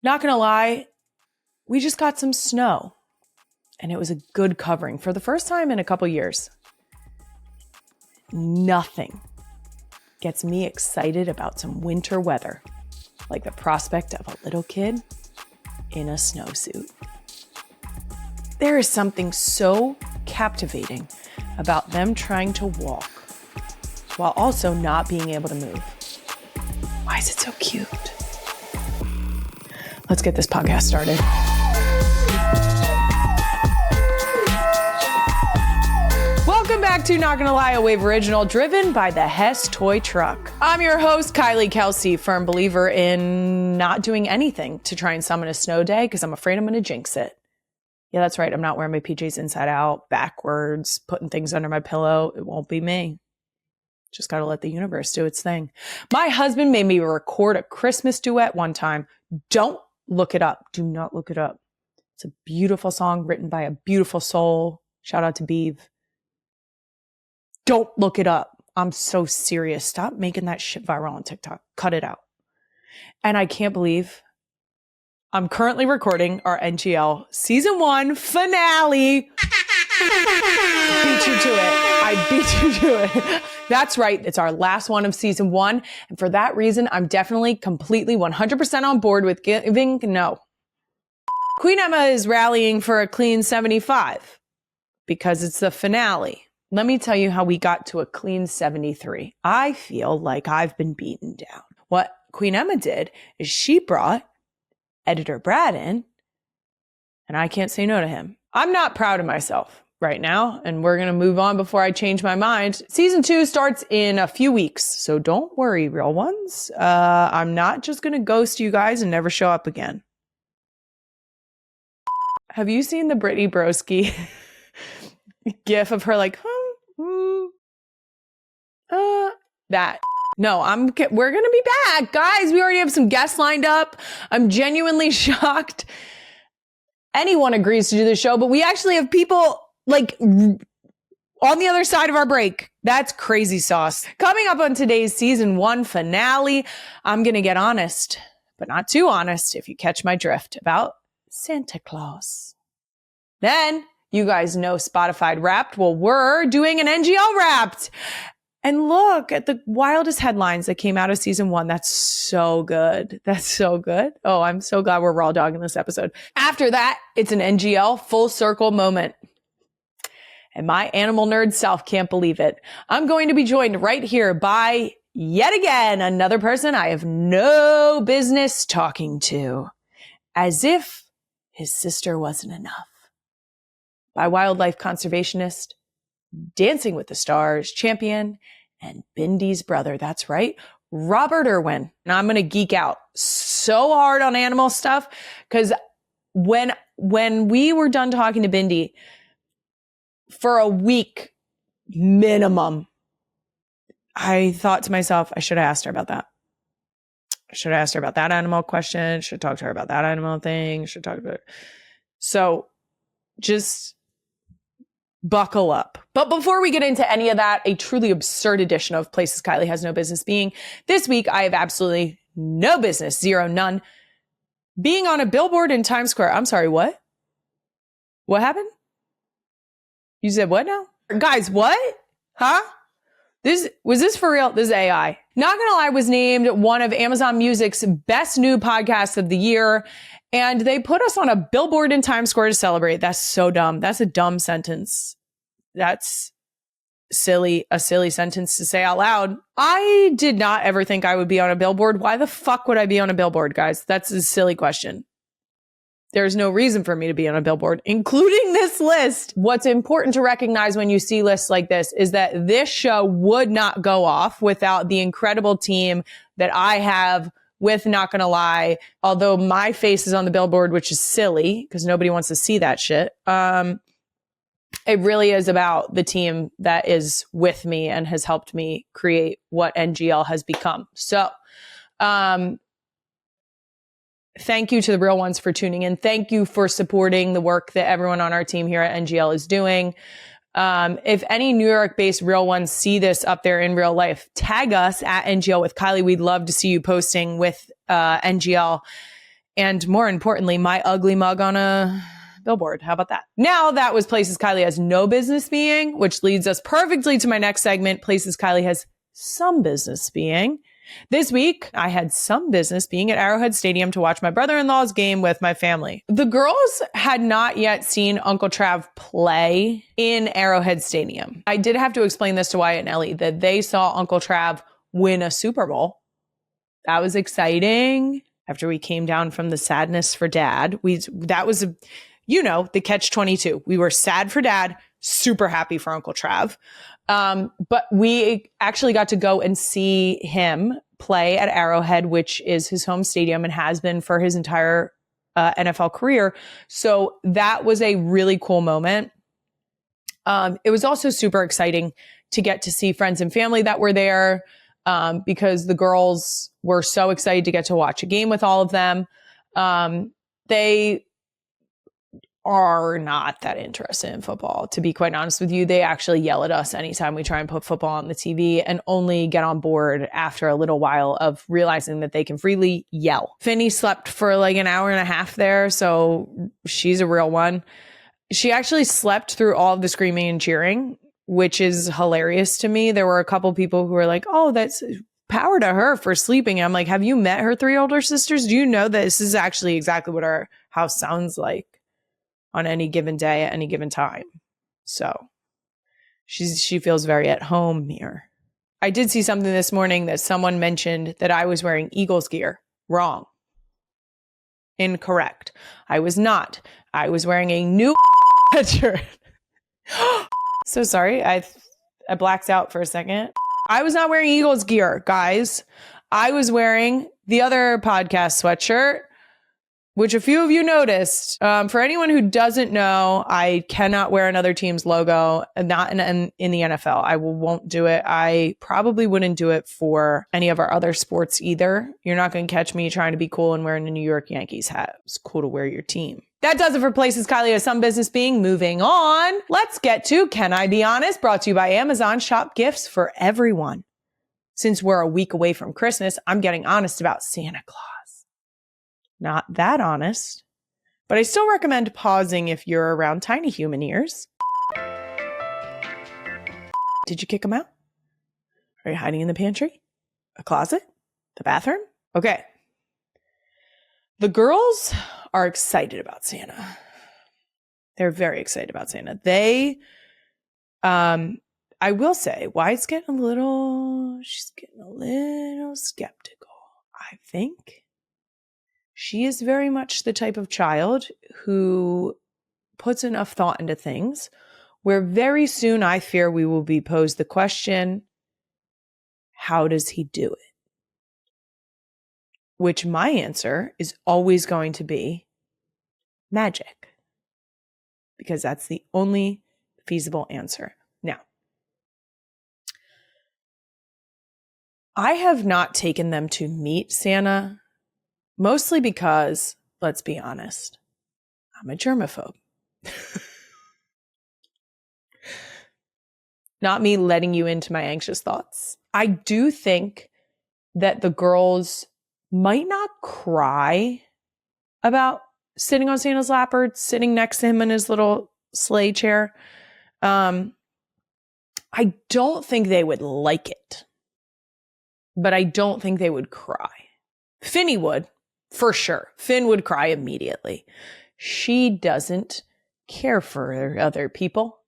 Not gonna lie, we just got some snow and it was a good covering for the first time in a couple years. Nothing gets me excited about some winter weather like the prospect of a little kid in a snowsuit. There is something so captivating about them trying to walk while also not being able to move. Why is it so cute? Let's get this podcast started. Welcome back to Not Gonna Lie, a Wave original driven by the Hess toy truck. I'm your host, Kylie Kelsey, firm believer in not doing anything to try and summon a snow day because I'm afraid I'm gonna jinx it. Yeah, that's right. I'm not wearing my PJs inside out, backwards, putting things under my pillow. It won't be me. Just gotta let the universe do its thing. My husband made me record a Christmas duet one time. Don't look it up. Do not look it up. It's a beautiful song written by a beautiful soul. Shout out to Beeve. Don't look it up. I'm so serious. Stop making that shit viral on TikTok. Cut it out. And I can't believe I'm currently recording our NGL season 1 finale. Beat you to it. I beat you to it. That's right. It's our last one of season 1. And for that reason, I'm definitely completely 100% on board with giving no. Queen Emma is rallying for a clean 75 because it's the finale. Let me tell you how we got to a clean 73. I feel like I've been beaten down. What Queen Emma did is she brought editor Brad in, and I can't say no to him. I'm not proud of myself right now, and we're going to move on before I change my mind. Season 2 starts in a few weeks, so don't worry, real ones. I'm not just going to ghost you guys and never show up again. Have you seen the Brittany Broski gif of her like, that? No, we're going to be back. Guys, we already have some guests lined up. I'm genuinely shocked anyone agrees to do the show, but we actually have people like on the other side of our break. That's crazy sauce. Coming up on today's season 1 finale, I'm going to get honest, but not too honest if you catch my drift, about Santa Claus. Then you guys know Spotify Wrapped. Well, we're doing an NGL Wrapped. And look at the wildest headlines that came out of season 1. That's so good. That's so good. Oh, I'm so glad we're raw dogging this episode. After that, it's an NGL full circle moment. And my animal nerd self can't believe it. I'm going to be joined right here by, yet again, another person I have no business talking to. As if his sister wasn't enough. By wildlife conservationist, Dancing with the Stars champion, and Bindy's brother. That's right, Robert Irwin. And I'm going to geek out so hard on animal stuff because when we were done talking to Bindy for a week minimum, I thought to myself, I should have asked her about that. I should have asked her about that animal question. Should talk to her about that animal thing. Should talk about it. So just buckle up. But before we get into any of that, a truly absurd edition of Places Kylie Has No Business Being. This week, I have absolutely no business, zero, none, being on a billboard in Times Square. I'm sorry, what? What happened? You said what now? Guys, what? Huh? Was this for real? This is AI. Not Gonna Lie was named one of Amazon Music's best new podcasts of the year. And they put us on a billboard in Times Square to celebrate. That's so dumb. That's a dumb sentence. That's silly, a silly sentence to say out loud. I did not ever think I would be on a billboard. Why the fuck would I be on a billboard, guys? That's a silly question. There's no reason for me to be on a billboard, including this list. What's important to recognize when you see lists like this is that this show would not go off without the incredible team that I have with Not Gonna Lie, although my face is on the billboard, which is silly because nobody wants to see that shit. It really is about the team that is with me and has helped me create what NGL has become. So, thank you to the Real Ones for tuning in. Thank you for supporting the work that everyone on our team here at NGL is doing. If any New York-based Real Ones see this up there in real life, tag us at NGL with Kylie. We'd love to see you posting with NGL. And more importantly, my ugly mug on a billboard. How about that? Now that was places Kylie has no business being, which leads us perfectly to my next segment, places Kylie has some business being. This week, I had some business being at Arrowhead Stadium to watch my brother-in-law's game with my family. The girls had not yet seen Uncle Trav play in Arrowhead Stadium. I did have to explain this to Wyatt and Ellie, that they saw Uncle Trav win a Super Bowl. That was exciting. After we came down from the sadness for dad, that was, the catch-22. We were sad for dad, super happy for Uncle Trav. But we actually got to go and see him play at Arrowhead, which is his home stadium and has been for his entire NFL career. So that was a really cool moment. It was also super exciting to get to see friends and family that were there, because the girls were so excited to get to watch a game with all of them. They are not that interested in football, to be quite honest with you. They actually yell at us anytime we try and put football on the TV, and only get on board after a little while of realizing that they can freely yell. Finnie slept for like an hour and a half there, so she's a real one. She actually slept through all of the screaming and cheering, which is hilarious to me. There were a couple people who were like, oh, that's power to her for sleeping. And I'm like, have you met her 3 older sisters? Do you know that this is actually exactly what our house sounds like on any given day at any given time? So she feels very at home here. I did see something this morning that someone mentioned that I was wearing Eagles gear. Wrong. Incorrect. I was not. I was wearing a new sweatshirt. So sorry. I blacked out for a second. I was not wearing Eagles gear, guys. I was wearing the other podcast sweatshirt, which a few of you noticed. For anyone who doesn't know, I cannot wear another team's logo, not in the NFL. I won't do it. I probably wouldn't do it for any of our other sports either. You're not going to catch me trying to be cool and wearing a New York Yankees hat. It's cool to wear your team. That does it for places Kylie has some business being. Moving on, let's get to Can I Be Honest? Brought to you by Amazon. Shop gifts for everyone. Since we're a week away from Christmas, I'm getting honest about Santa Claus. Not that honest, but I still recommend pausing if you're around tiny human ears. Did you kick them out? Are you hiding in the pantry? A closet? The bathroom? Okay. The girls are excited about Santa. They're very excited about Santa. They, I will say, she's getting a little skeptical. I think she is very much the type of child who puts enough thought into things where very soon I fear we will be posed the question, how does he do it? Which my answer is always going to be magic, because that's the only feasible answer. Now, I have not taken them to meet Santa, mostly because, let's be honest, I'm a germaphobe. Not me letting you into my anxious thoughts. I do think that the girls might not cry about sitting on Santa's lap or sitting next to him in his little sleigh chair. I don't think they would like it, but I don't think they would cry. Finnie would, for sure. Finn would cry immediately. She doesn't care for other people.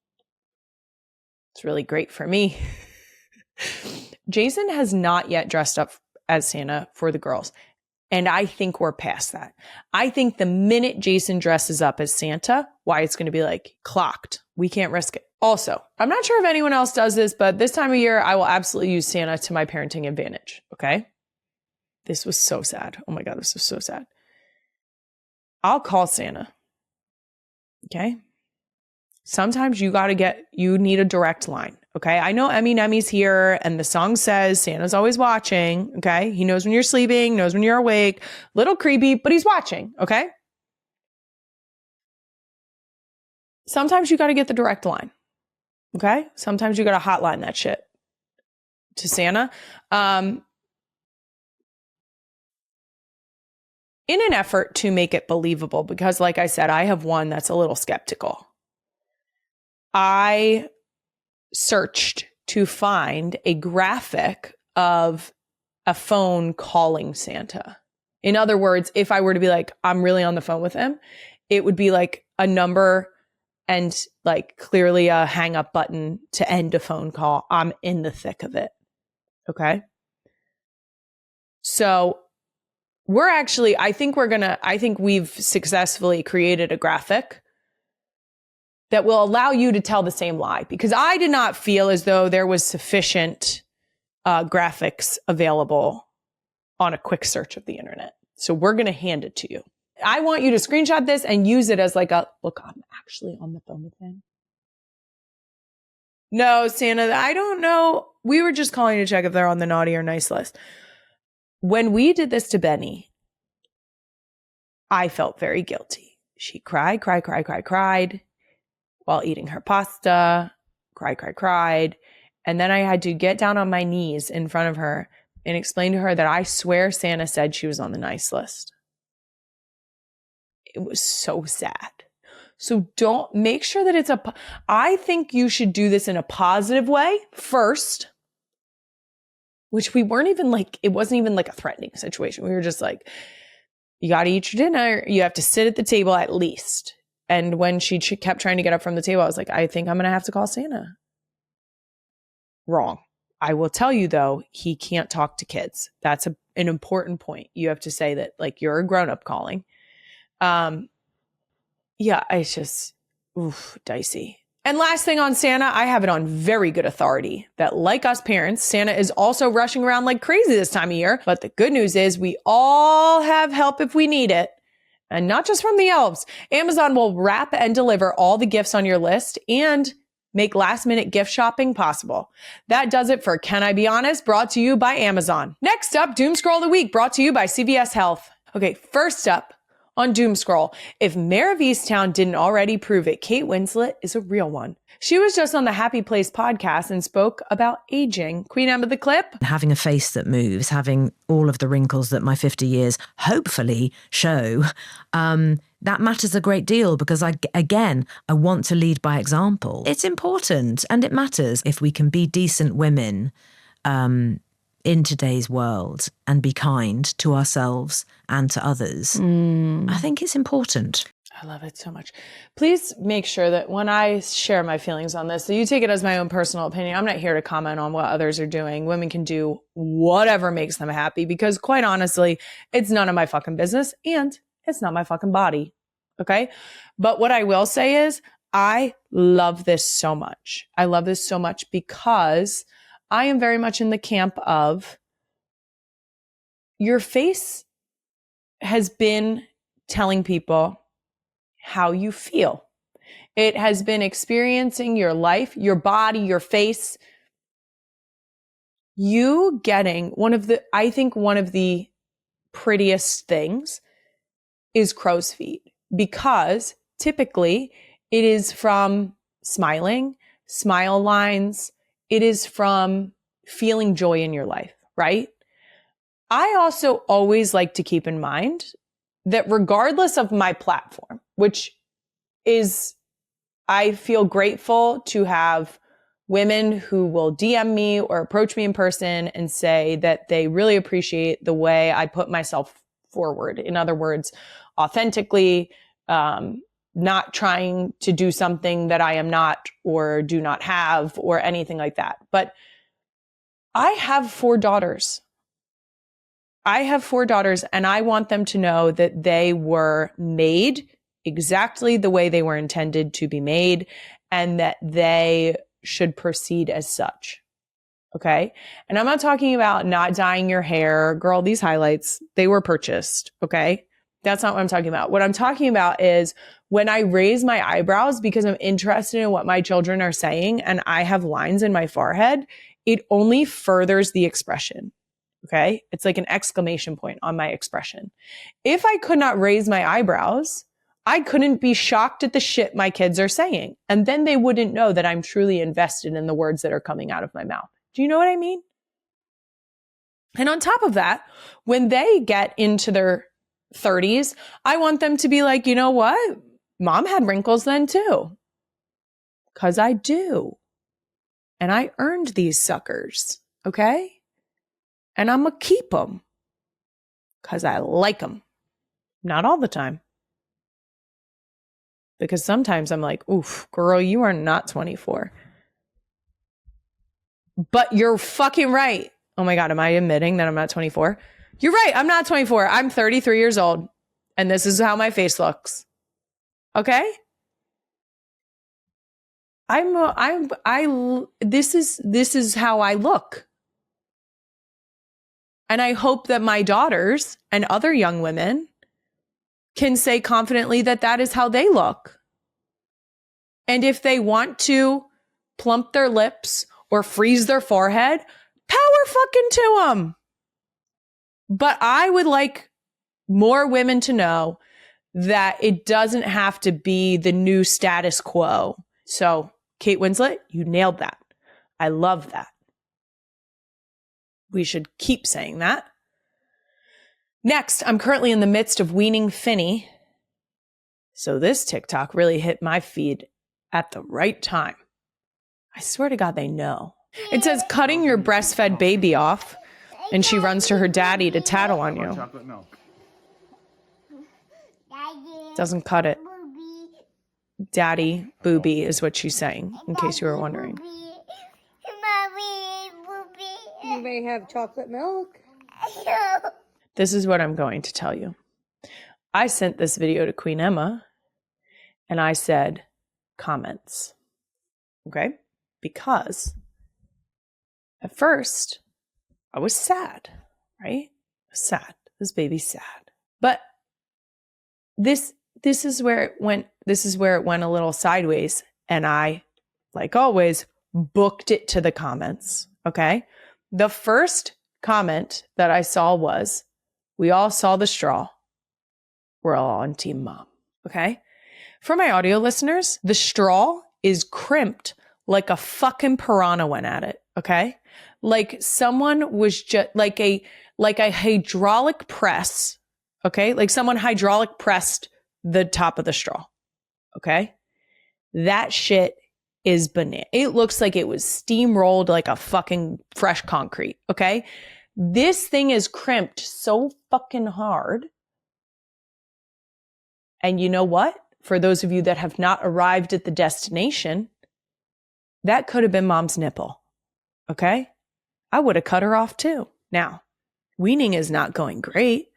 It's really great for me. Jason has not yet dressed up as Santa for the girls. And I think we're past that. I think the minute Jason dresses up as Santa, Wyatt's going to be like, clocked. We can't risk it. Also, I'm not sure if anyone else does this, but this time of year, I will absolutely use Santa to my parenting advantage. Okay? This was so sad. Oh my God, this was so sad. I'll call Santa. Okay? Sometimes you need a direct line. Okay. I know Emmy's here and the song says Santa's always watching. Okay. He knows when you're sleeping, knows when you're awake. Little creepy, but he's watching. Okay. Sometimes you got to get the direct line. Okay. Sometimes you got to hotline that shit to Santa. in an effort to make it believable, because like I said, I have one that's a little skeptical. I searched to find a graphic of a phone calling Santa. In other words, if I were to be like, I'm really on the phone with him, it would be like a number and like clearly a hang up button to end a phone call. I'm in the thick of it. Okay. So I think we've successfully created a graphic that will allow you to tell the same lie, because I did not feel as though there was sufficient graphics available on a quick search of the internet. So we're going to hand it to you. I want you to screenshot this and use it as like look, I'm actually on the phone with him. No, Santa, I don't know. We were just calling to check if they're on the naughty or nice list. When we did this to Benny, I felt very guilty. She cried while eating her pasta, cried. And then I had to get down on my knees in front of her and explain to her that I swear Santa said she was on the nice list. It was so sad. So don't make sure that I think you should do this in a positive way first, which we weren't even like, it wasn't even like a threatening situation. We were just like, you got to eat your dinner. You have to sit at the table at least. And when she kept trying to get up from the table, I was like, I think I'm going to have to call Santa. Wrong. I will tell you though, he can't talk to kids. That's an important point. You have to say that like you're a grown-up calling. Yeah, it's just, dicey. And last thing on Santa, I have it on very good authority that like us parents, Santa is also rushing around like crazy this time of year. But the good news is we all have help if we need it. And not just from the elves. Amazon will wrap and deliver all the gifts on your list and make last minute gift shopping possible. That does it for Can I Be Honest? Brought to you by Amazon. Next up, Doomscroll of the Week, brought to you by CVS Health. Okay, first up on Doomscroll, if Mayor of Easttown didn't already prove it, Kate Winslet is a real one. She was just on the Happy Place podcast and spoke about aging. Queen Emma, the clip. Having a face that moves, having all of the wrinkles that my 50 years hopefully show, that matters a great deal because I want to lead by example. It's important and it matters if we can be decent women in today's world and be kind to ourselves and to others. I think it's important. I love it so much. Please make sure that when I share my feelings on this, that you take it as my own personal opinion. I'm not here to comment on what others are doing. Women can do whatever makes them happy because quite honestly, it's none of my fucking business and it's not my fucking body. Okay. But what I will say is I love this so much. I love this so much because I am very much in the camp of your face has been telling people how you feel. It has been experiencing your life, your body, your face. You getting one of the prettiest things is crow's feet because typically it is from smiling, smile lines. It is from feeling joy in your life, right? I also always like to keep in mind that regardless of my platform, which is, I feel grateful to have women who will DM me or approach me in person and say that they really appreciate the way I put myself forward. In other words, authentically, not trying to do something that I am not or do not have or anything like that. But I have 4 daughters. And I want them to know that they were made exactly the way they were intended to be made and that they should proceed as such. Okay. And I'm not talking about not dyeing your hair. Girl, these highlights, they were purchased. Okay. That's not what I'm talking about. What I'm talking about is when I raise my eyebrows because I'm interested in what my children are saying and I have lines in my forehead, it only furthers the expression. Okay. It's like an exclamation point on my expression. If I could not raise my eyebrows, I couldn't be shocked at the shit my kids are saying. And then they wouldn't know that I'm truly invested in the words that are coming out of my mouth. Do you know what I mean? And on top of that, when they get into their 30s, I want them to be like, you know what? Mom had wrinkles then too. Because I do. And I earned these suckers. Okay? And I'm going to keep them. Because I like them. Not all the time. Because sometimes I'm like, oof, girl, you are not 24. But you're fucking right. Oh my God, am I admitting that I'm not 24? You're right, I'm not 24. I'm 33 years old. And this is how my face looks. Okay? This is how I look. And I hope that my daughters and other young women can say confidently that that is how they look. And if they want to plump their lips or freeze their forehead, power fucking to them. But I would like more women to know that it doesn't have to be the new status quo. So, Kate Winslet, you nailed that. I love that. We should keep saying that. Next, I'm currently in the midst of weaning Finnie. So this TikTok really hit my feed at the right time. I swear to God, they know. It says cutting your breastfed baby off, and she runs to her daddy to tattle on you. Doesn't cut it. Daddy booby is what she's saying, in case you were wondering. You may have chocolate milk. This is what I'm going to tell you. I sent this video to Queen Emma, and I said, comments. Okay? Because at first, I was sad, right? I was sad. This baby's sad. But this is where it went. This is where it went a little sideways. And I, like always, booked it to the comments. Okay? The first comment that I saw was, we all saw the straw. We're all on Team Mom. Okay? For my audio listeners, the straw is crimped like a fucking piranha went at it. Okay? Like someone was just like a hydraulic press. Okay? Like someone hydraulic pressed the top of the straw. Okay? That shit is banana. It looks like it was steamrolled like a fucking fresh concrete. Okay? This thing is crimped so fucking hard. And you know what? For those of you that have not arrived at the destination, that could have been Mom's nipple. Okay? I would have cut her off too. Now, weaning is not going great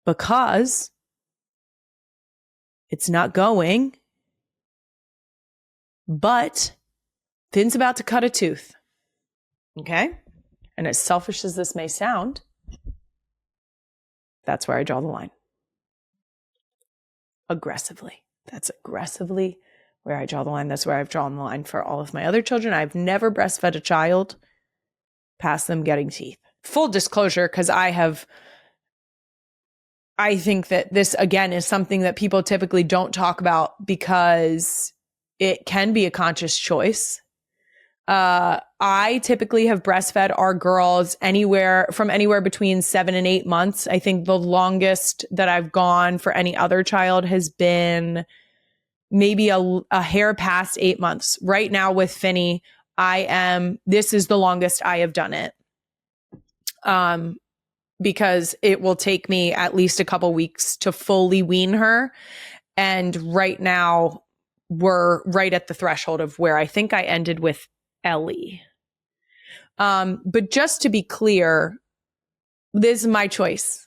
because it's not going, but Finn's about to cut a tooth. Okay? And as selfish as this may sound, that's where I draw the line. Aggressively. That's aggressively where I draw the line. That's where I've drawn the line for all of my other children. I've never breastfed a child past them getting teeth. Full disclosure, because I think that this, again, is something that people typically don't talk about because it can be a conscious choice. I typically have breastfed our girls anywhere between 7 and 8 months. I think the longest that I've gone for any other child has been maybe a hair past 8 months. Right now with Finnie, this is the longest I have done it. Because it will take me at least a couple weeks to fully wean her. And right now we're right at the threshold of where I think I ended with Ellie. But just to be clear, this is my choice.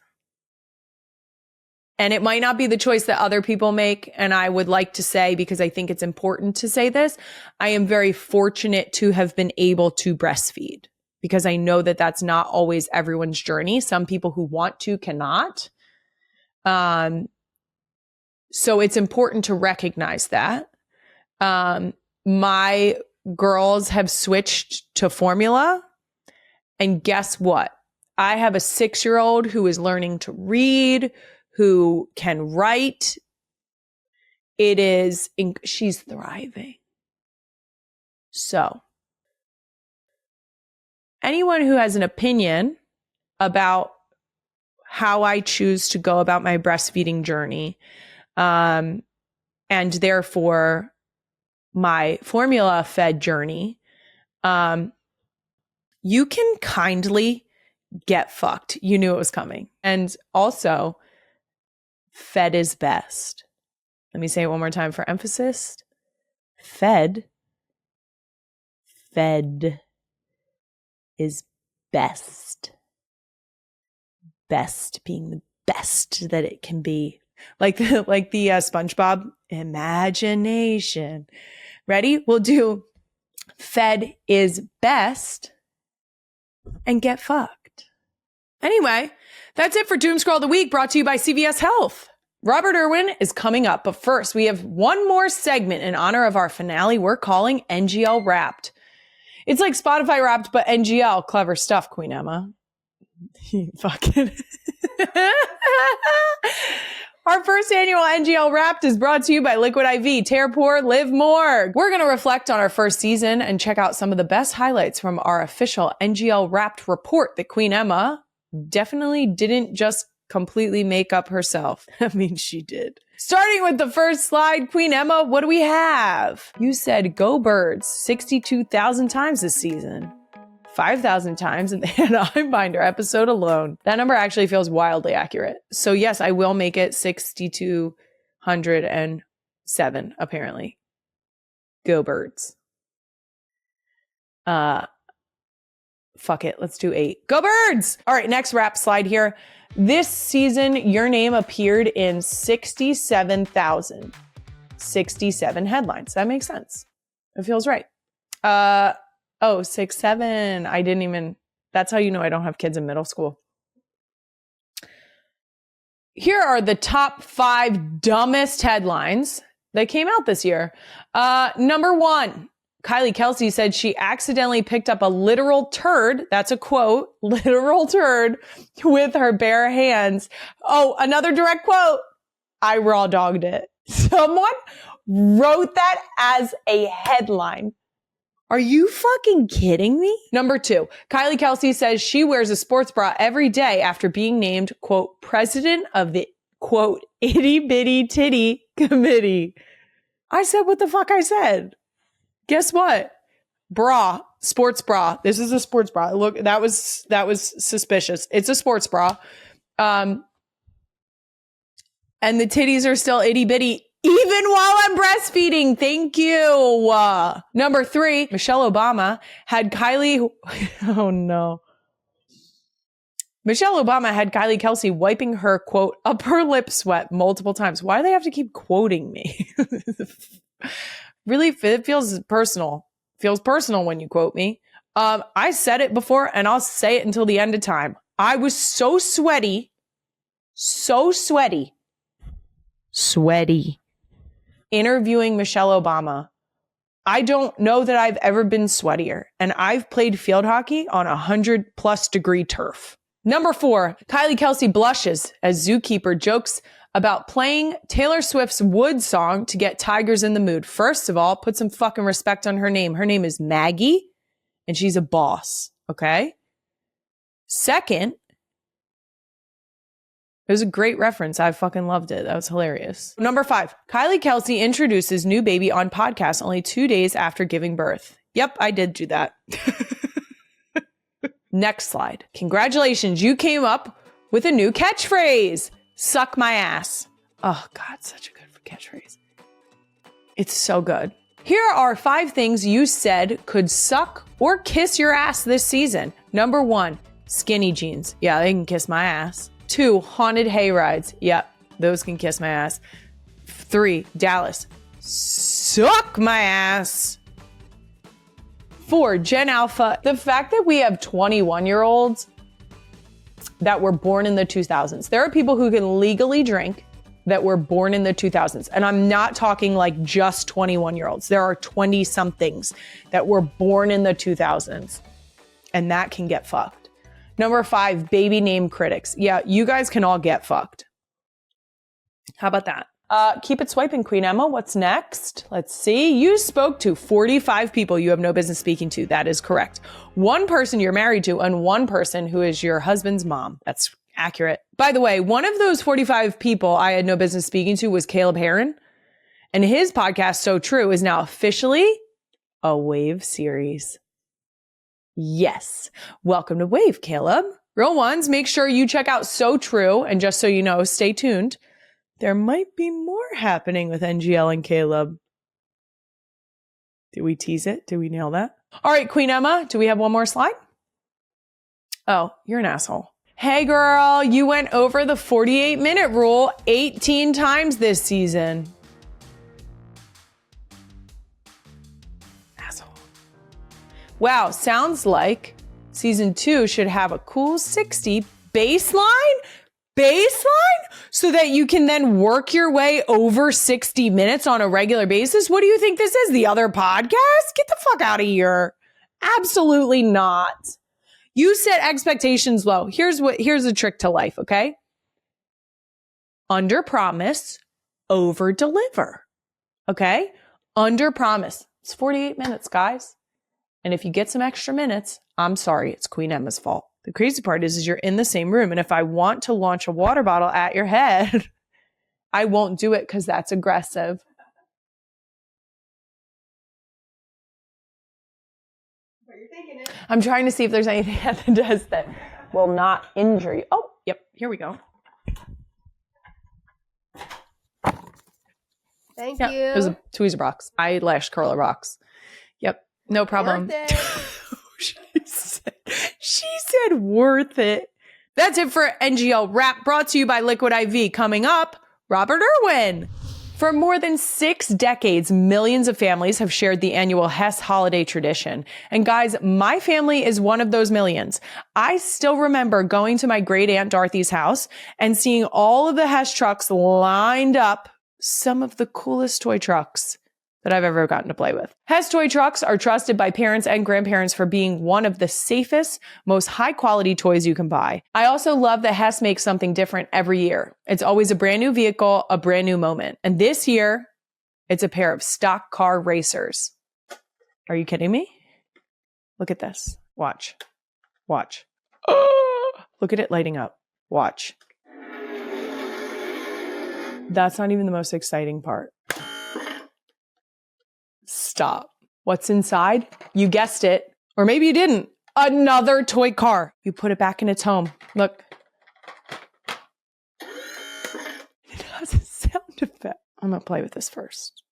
And it might not be the choice that other people make. And I would like to say, because I think it's important to say this, I am very fortunate to have been able to breastfeed because I know that that's not always everyone's journey. Some people who want to cannot. So it's important to recognize that. My girls have switched to formula. And guess what? I have a 6-year-old who is learning to read, who can write. She's thriving. So, anyone who has an opinion about how I choose to go about my breastfeeding journey, and therefore my formula fed journey, you can kindly get fucked. You knew it was coming. And also, fed is best. Let me say it one more time for emphasis. Fed is best. Best being the best that it can be. Like the SpongeBob imagination. Ready? We'll do fed is best and get fucked. Anyway, that's it for Doomscroll of the Week, brought to you by CVS Health. Robert Irwin is coming up, but first we have one more segment in honor of our finale we're calling NGL Wrapped. It's like Spotify Wrapped, but NGL. Clever stuff, Queen Emma. Fucking. Our first annual NGL Wrapped is brought to you by Liquid IV. Tear Poor, Live More. We're going to reflect on our first season and check out some of the best highlights from our official NGL Wrapped report that Queen Emma definitely didn't just completely make up herself. I mean, she did. Starting with the first slide, Queen Emma, what do we have? You said go birds 62,000 times this season. 5,000 times in the Hannah Binder episode alone. That number actually feels wildly accurate. So yes, I will make it 6,207, apparently. Go birds. Fuck it, let's do 8. Go birds! All right, next wrap slide here. This season, your name appeared in 67 headlines. That makes sense. It feels right. 6, 7. I didn't even, that's how you know I don't have kids in middle school. Here are the top 5 dumbest headlines that came out this year. Number 1, Kylie Kelsey said she accidentally picked up a literal turd. That's a quote, literal turd with her bare hands. Oh, another direct quote. I raw dogged it. Someone wrote that as a headline. Are you fucking kidding me? Number 2, Kylie Kelsey says she wears a sports bra every day after being named, quote, president of the, quote, itty bitty titty committee. I said what the fuck I said. Guess what? Bra, sports bra. This is a sports bra. Look, that was suspicious. It's a sports bra. And the titties are still itty bitty. Even while I'm breastfeeding. Thank you. Number 3, Michelle Obama had Kylie. Oh no. Michelle Obama had Kylie Kelsey wiping her, quote, upper lip sweat multiple times. Why do they have to keep quoting me? Really, it feels personal. Feels personal when you quote me. I said it before and I'll say it until the end of time. I was so sweaty. Interviewing Michelle Obama. I don't know that I've ever been sweatier, and I've played field hockey on 100+ degree turf. Number 4, Kylie Kelsey blushes as Zookeeper jokes about playing Taylor Swift's Wood song to get tigers in the mood. First of all, put some fucking respect on her name. Her name is Maggie, and she's a boss, okay? Second, it was a great reference. I fucking loved it. That was hilarious. Number 5, Kylie Kelsey introduces new baby on podcast only 2 days after giving birth. Yep, I did do that. Next slide. Congratulations, you came up with a new catchphrase. Suck my ass. Oh God, such a good catchphrase. It's so good. Here are 5 things you said could suck or kiss your ass this season. Number 1, skinny jeans. Yeah, they can kiss my ass. 2, haunted hay rides. Yep, those can kiss my ass. 3, Dallas. Suck my ass. 4, Gen Alpha. The fact that we have 21-year-olds that were born in the 2000s. There are people who can legally drink that were born in the 2000s. And I'm not talking like just 21-year-olds. There are 20-somethings that were born in the 2000s. And that can get fucked. Number 5, baby name critics. Yeah, you guys can all get fucked. How about that? Keep it swiping, Queen Emma. What's next? Let's see. You spoke to 45 people you have no business speaking to. That is correct. 1 person you're married to and 1 person who is your husband's mom. That's accurate. By the way, one of those 45 people I had no business speaking to was Caleb Heron. And his podcast, So True, is now officially a Wave series. Yes. Welcome to Wave, Caleb. Real Ones, make sure you check out So True. And just so you know, stay tuned. There might be more happening with NGL and Caleb. Did we tease it? Did we nail that? All right, Queen Emma, do we have one more slide? Oh, you're an asshole. Hey girl, you went over the 48-minute rule 18 times this season. Asshole. Wow, sounds like season 2 should have a cool 60 baseline so that you can then work your way over 60 minutes on a regular basis. What do you think this is? The other podcast? Get the fuck out of here. Absolutely not. You set expectations low. Here's a trick to life, okay? Under promise, over deliver. Okay? Under promise. It's 48 minutes, guys. And if you get some extra minutes, I'm sorry, it's Queen Emma's fault. The crazy part is you're in the same room. And if I want to launch a water bottle at your head, I won't do it because that's aggressive. I'm trying to see if there's anything that does that will not injure you. Oh, yep. Here we go. Thank Yeah, you. it was a tweezer box. Eyelash curler box. Yep. No problem. Worth it. She said worth it. That's it for NGL Wrap, brought to you by Liquid IV. Coming up, Robert Irwin. For more than 6 decades, millions of families have shared the annual Hess holiday tradition. And guys, my family is one of those millions. I still remember going to my great aunt Dorothy's house and seeing all of the Hess trucks lined up, some of the coolest toy trucks that I've ever gotten to play with. Hess toy trucks are trusted by parents and grandparents for being one of the safest, most high-quality toys you can buy. I also love that Hess makes something different every year. It's always a brand new vehicle, a brand new moment. And this year, it's a pair of stock car racers. Are you kidding me? Look at this. Watch. Watch. Oh, look at it lighting up. Watch. That's not even the most exciting part. Stop. What's inside? You guessed it. Or maybe you didn't. Another toy car. You put it back in its home. Look. It has a sound effect. I'm going to play with this first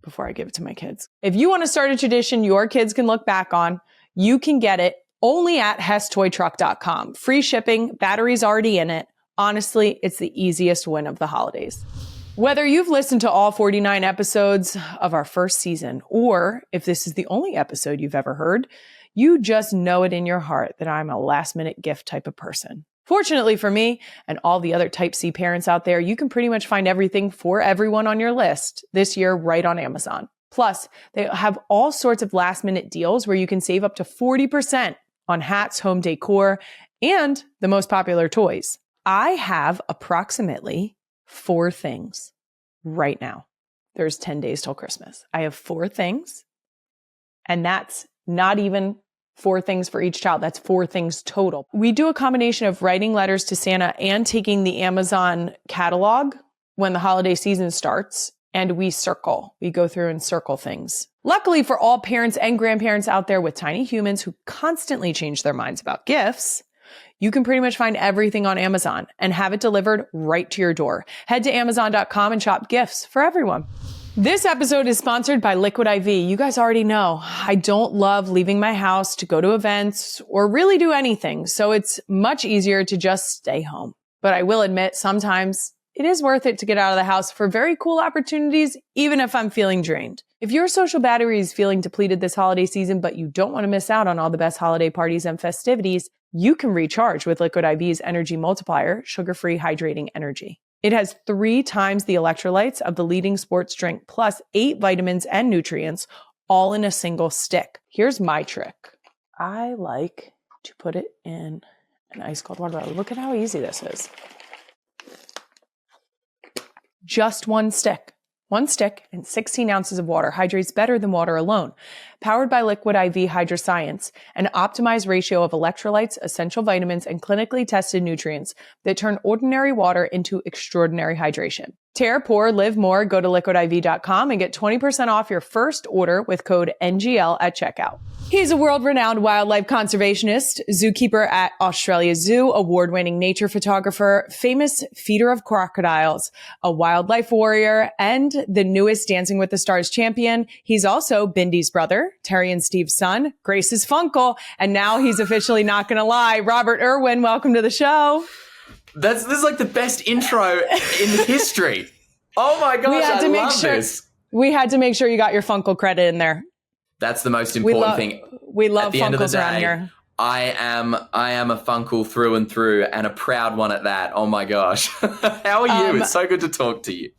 before I give it to my kids. If you want to start a tradition your kids can look back on, you can get it only at HessToyTruck.com. Free shipping, batteries already in it. Honestly, it's the easiest win of the holidays. Whether you've listened to all 49 episodes of our first season, or if this is the only episode you've ever heard, you just know it in your heart that I'm a last-minute gift type of person. Fortunately for me and all the other Type C parents out there, you can pretty much find everything for everyone on your list this year right on Amazon. Plus, they have all sorts of last-minute deals where you can save up to 40% on hats, home decor, and the most popular toys. I have approximately 4 things right now. There's 10 days till Christmas. I have 4 things, and that's not even 4 things for each child. That's 4 things total. We do a combination of writing letters to Santa and taking the Amazon catalog when the holiday season starts, and we circle. We go through and circle things. Luckily for all parents and grandparents out there with tiny humans who constantly change their minds about gifts, you can pretty much find everything on Amazon and have it delivered right to your door. Head to Amazon.com and shop gifts for everyone. This episode is sponsored by Liquid IV. You guys already know I don't love leaving my house to go to events or really do anything, so it's much easier to just stay home. But I will admit, sometimes it is worth it to get out of the house for very cool opportunities, even if I'm feeling drained. If your social battery is feeling depleted this holiday season, but you don't want to miss out on all the best holiday parties and festivities, you can recharge with Liquid IV's Energy Multiplier, sugar-free hydrating energy. It has 3 times the electrolytes of the leading sports drink, plus 8 vitamins and nutrients, all in a single stick. Here's my trick. I like to put it in an ice cold water bottle. Look at how easy this is. Just 1 stick. 1 stick and 16 ounces of water hydrates better than water alone. Powered by Liquid IV Hydroscience, an optimized ratio of electrolytes, essential vitamins, and clinically tested nutrients that turn ordinary water into extraordinary hydration. Tear, pour, live more. Go to liquidiv.com and get 20% off your first order with code NGL at checkout. He's a world-renowned wildlife conservationist, zookeeper at Australia Zoo, award-winning nature photographer, famous feeder of crocodiles, a wildlife warrior, and the newest Dancing with the Stars champion. He's also Bindi's brother, Terry and Steve's son, Grace's Funcle, and now he's officially not gonna lie. Robert Irwin, welcome to the show. This is like the best intro in history. Oh my gosh, I love this. We had to make sure you got your Funcle credit in there. That's the most important thing. We love At the end of the Funkles around day, here. I am a Funcle through and through, and a proud one at that. Oh my gosh. How are you? It's so good to talk to you.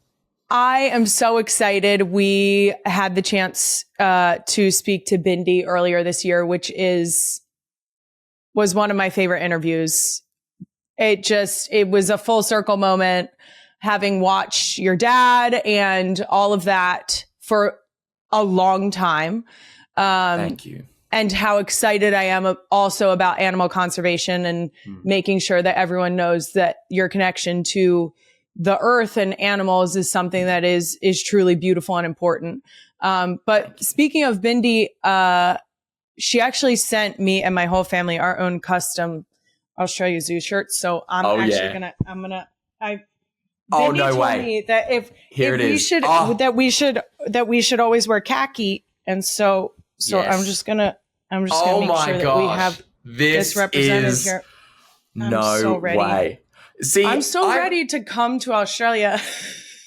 I am so excited. We had the chance to speak to Bindi earlier this year, which was one of my favorite interviews. It was a full circle moment, having watched your dad and all of that for a long time. Thank you. And how excited I am also about animal conservation and making sure that everyone knows that your connection to the earth and animals is something that is truly beautiful and important. But speaking of Bindi, she actually sent me and my whole family our own custom Australia Zoo shirts. So Bindi told me that that we should always wear khaki. And so yes. I'm just gonna make sure that we have this represented here. No way. See, I'm ready to come to Australia.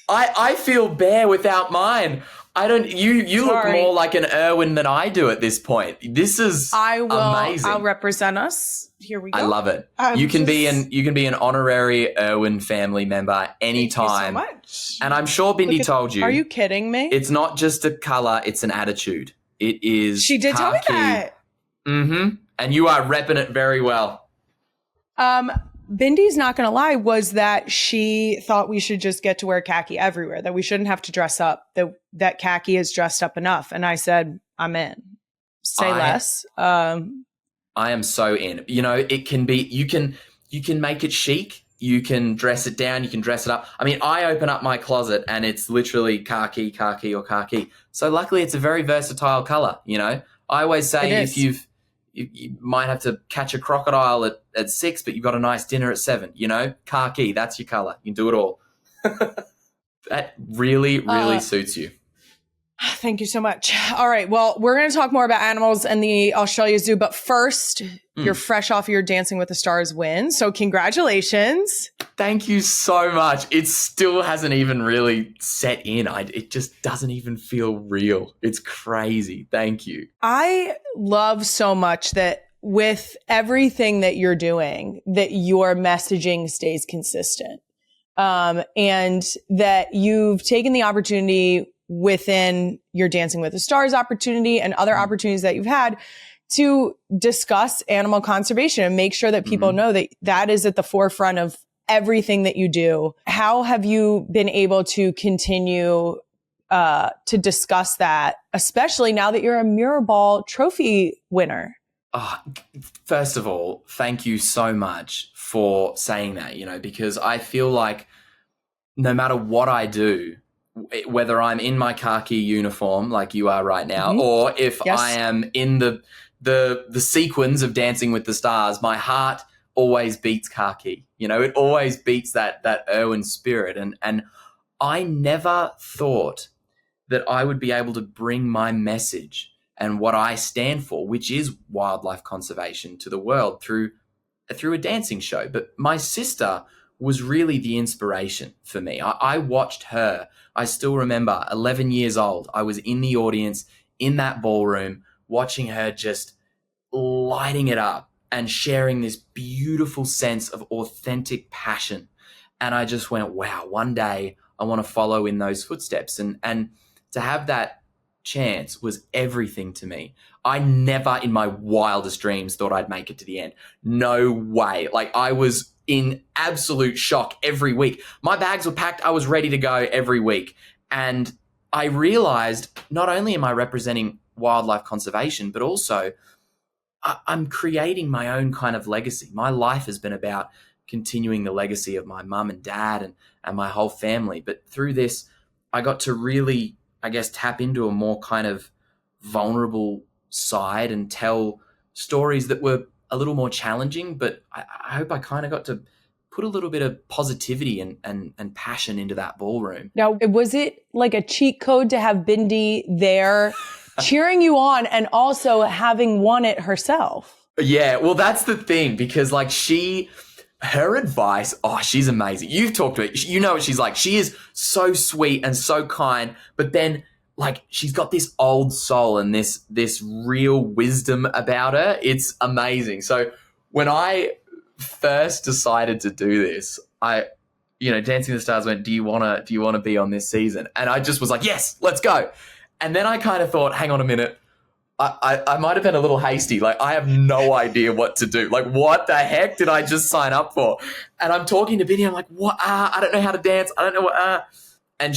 I feel bare without mine. I don't. You look more like an Irwin than I do at this point. This is amazing. I'll represent us. Here we go. I love it. You can be an honorary Irwin family member anytime. Thank you so much. And I'm sure Bindi told you. Are you kidding me? It's not just a color; it's an attitude. It is. She did tell me that. Mm-hmm. And you are repping it very well. Bindi's not going to lie was that she thought we should just get to wear khaki everywhere, that we shouldn't have to dress up, that khaki is dressed up enough. And I said, I'm in. Say less. I am so in. You know, it can be, you can make it chic. You can dress it down. You can dress it up. I mean, I open up my closet and it's literally khaki, or khaki. So luckily it's a very versatile color. You know, I always say you might have to catch a crocodile at 6, but you've got a nice dinner at 7, you know, khaki, that's your color. You can do it all. That really suits you. Thank you so much. All right. Well, we're going to talk more about animals and the Australia Zoo, but first, you're fresh off your Dancing with the Stars win. So congratulations. Thank you so much. It still hasn't even really set in. It just doesn't even feel real. It's crazy. Thank you. I love so much that with everything that you're doing, that your messaging stays consistent. And that you've taken the opportunity within your Dancing with the Stars opportunity and other opportunities that you've had to discuss animal conservation and make sure that people know that that is at the forefront of everything that you do. How have you been able to continue to discuss that, especially now that you're a Mirrorball trophy winner? First of all, thank you so much for saying that, you know, because I feel like no matter what I do, whether I'm in my khaki uniform like you are right now, or if I am in the sequins of Dancing with the Stars, my heart always beats khaki. You know, it always beats that Irwin spirit. And I never thought that I would be able to bring my message and what I stand for, which is wildlife conservation, to the world through a dancing show. But my sister was really the inspiration for me. I watched her. I still remember 11 years old. I was in the audience in that ballroom watching her just lighting it up and sharing this beautiful sense of authentic passion. And I just went, wow, one day I want to follow in those footsteps. And to have that chance was everything to me. I never in my wildest dreams thought I'd make it to the end. No way. Like, I was in absolute shock every week. My bags were packed. I was ready to go every week. And I realized not only am I representing wildlife conservation, but also I'm creating my own kind of legacy. My life has been about continuing the legacy of my mum and dad and my whole family. But through this, I got to really, I guess, tap into a more kind of vulnerable side and tell stories that were a little more challenging. But I hope I kind of got to put a little bit of positivity and passion into that ballroom. Now, was it like a cheat code to have Bindi there cheering you on and also having won it herself? Yeah, well, that's the thing, because like her advice, she's amazing. You've talked to her. You know what she's like. She is so sweet and so kind, but then like she's got this old soul and this real wisdom about her. It's amazing. So when I first decided to do this, Dancing with the Stars went, do you want to be on this season? And I just was like, yes, let's go. And then I kind of thought, hang on a minute. I might have been a little hasty. Like, I have no idea what to do. Like, what the heck did I just sign up for? And I'm talking to Vinny. I'm like, what? I don't know how to dance. I don't know what. And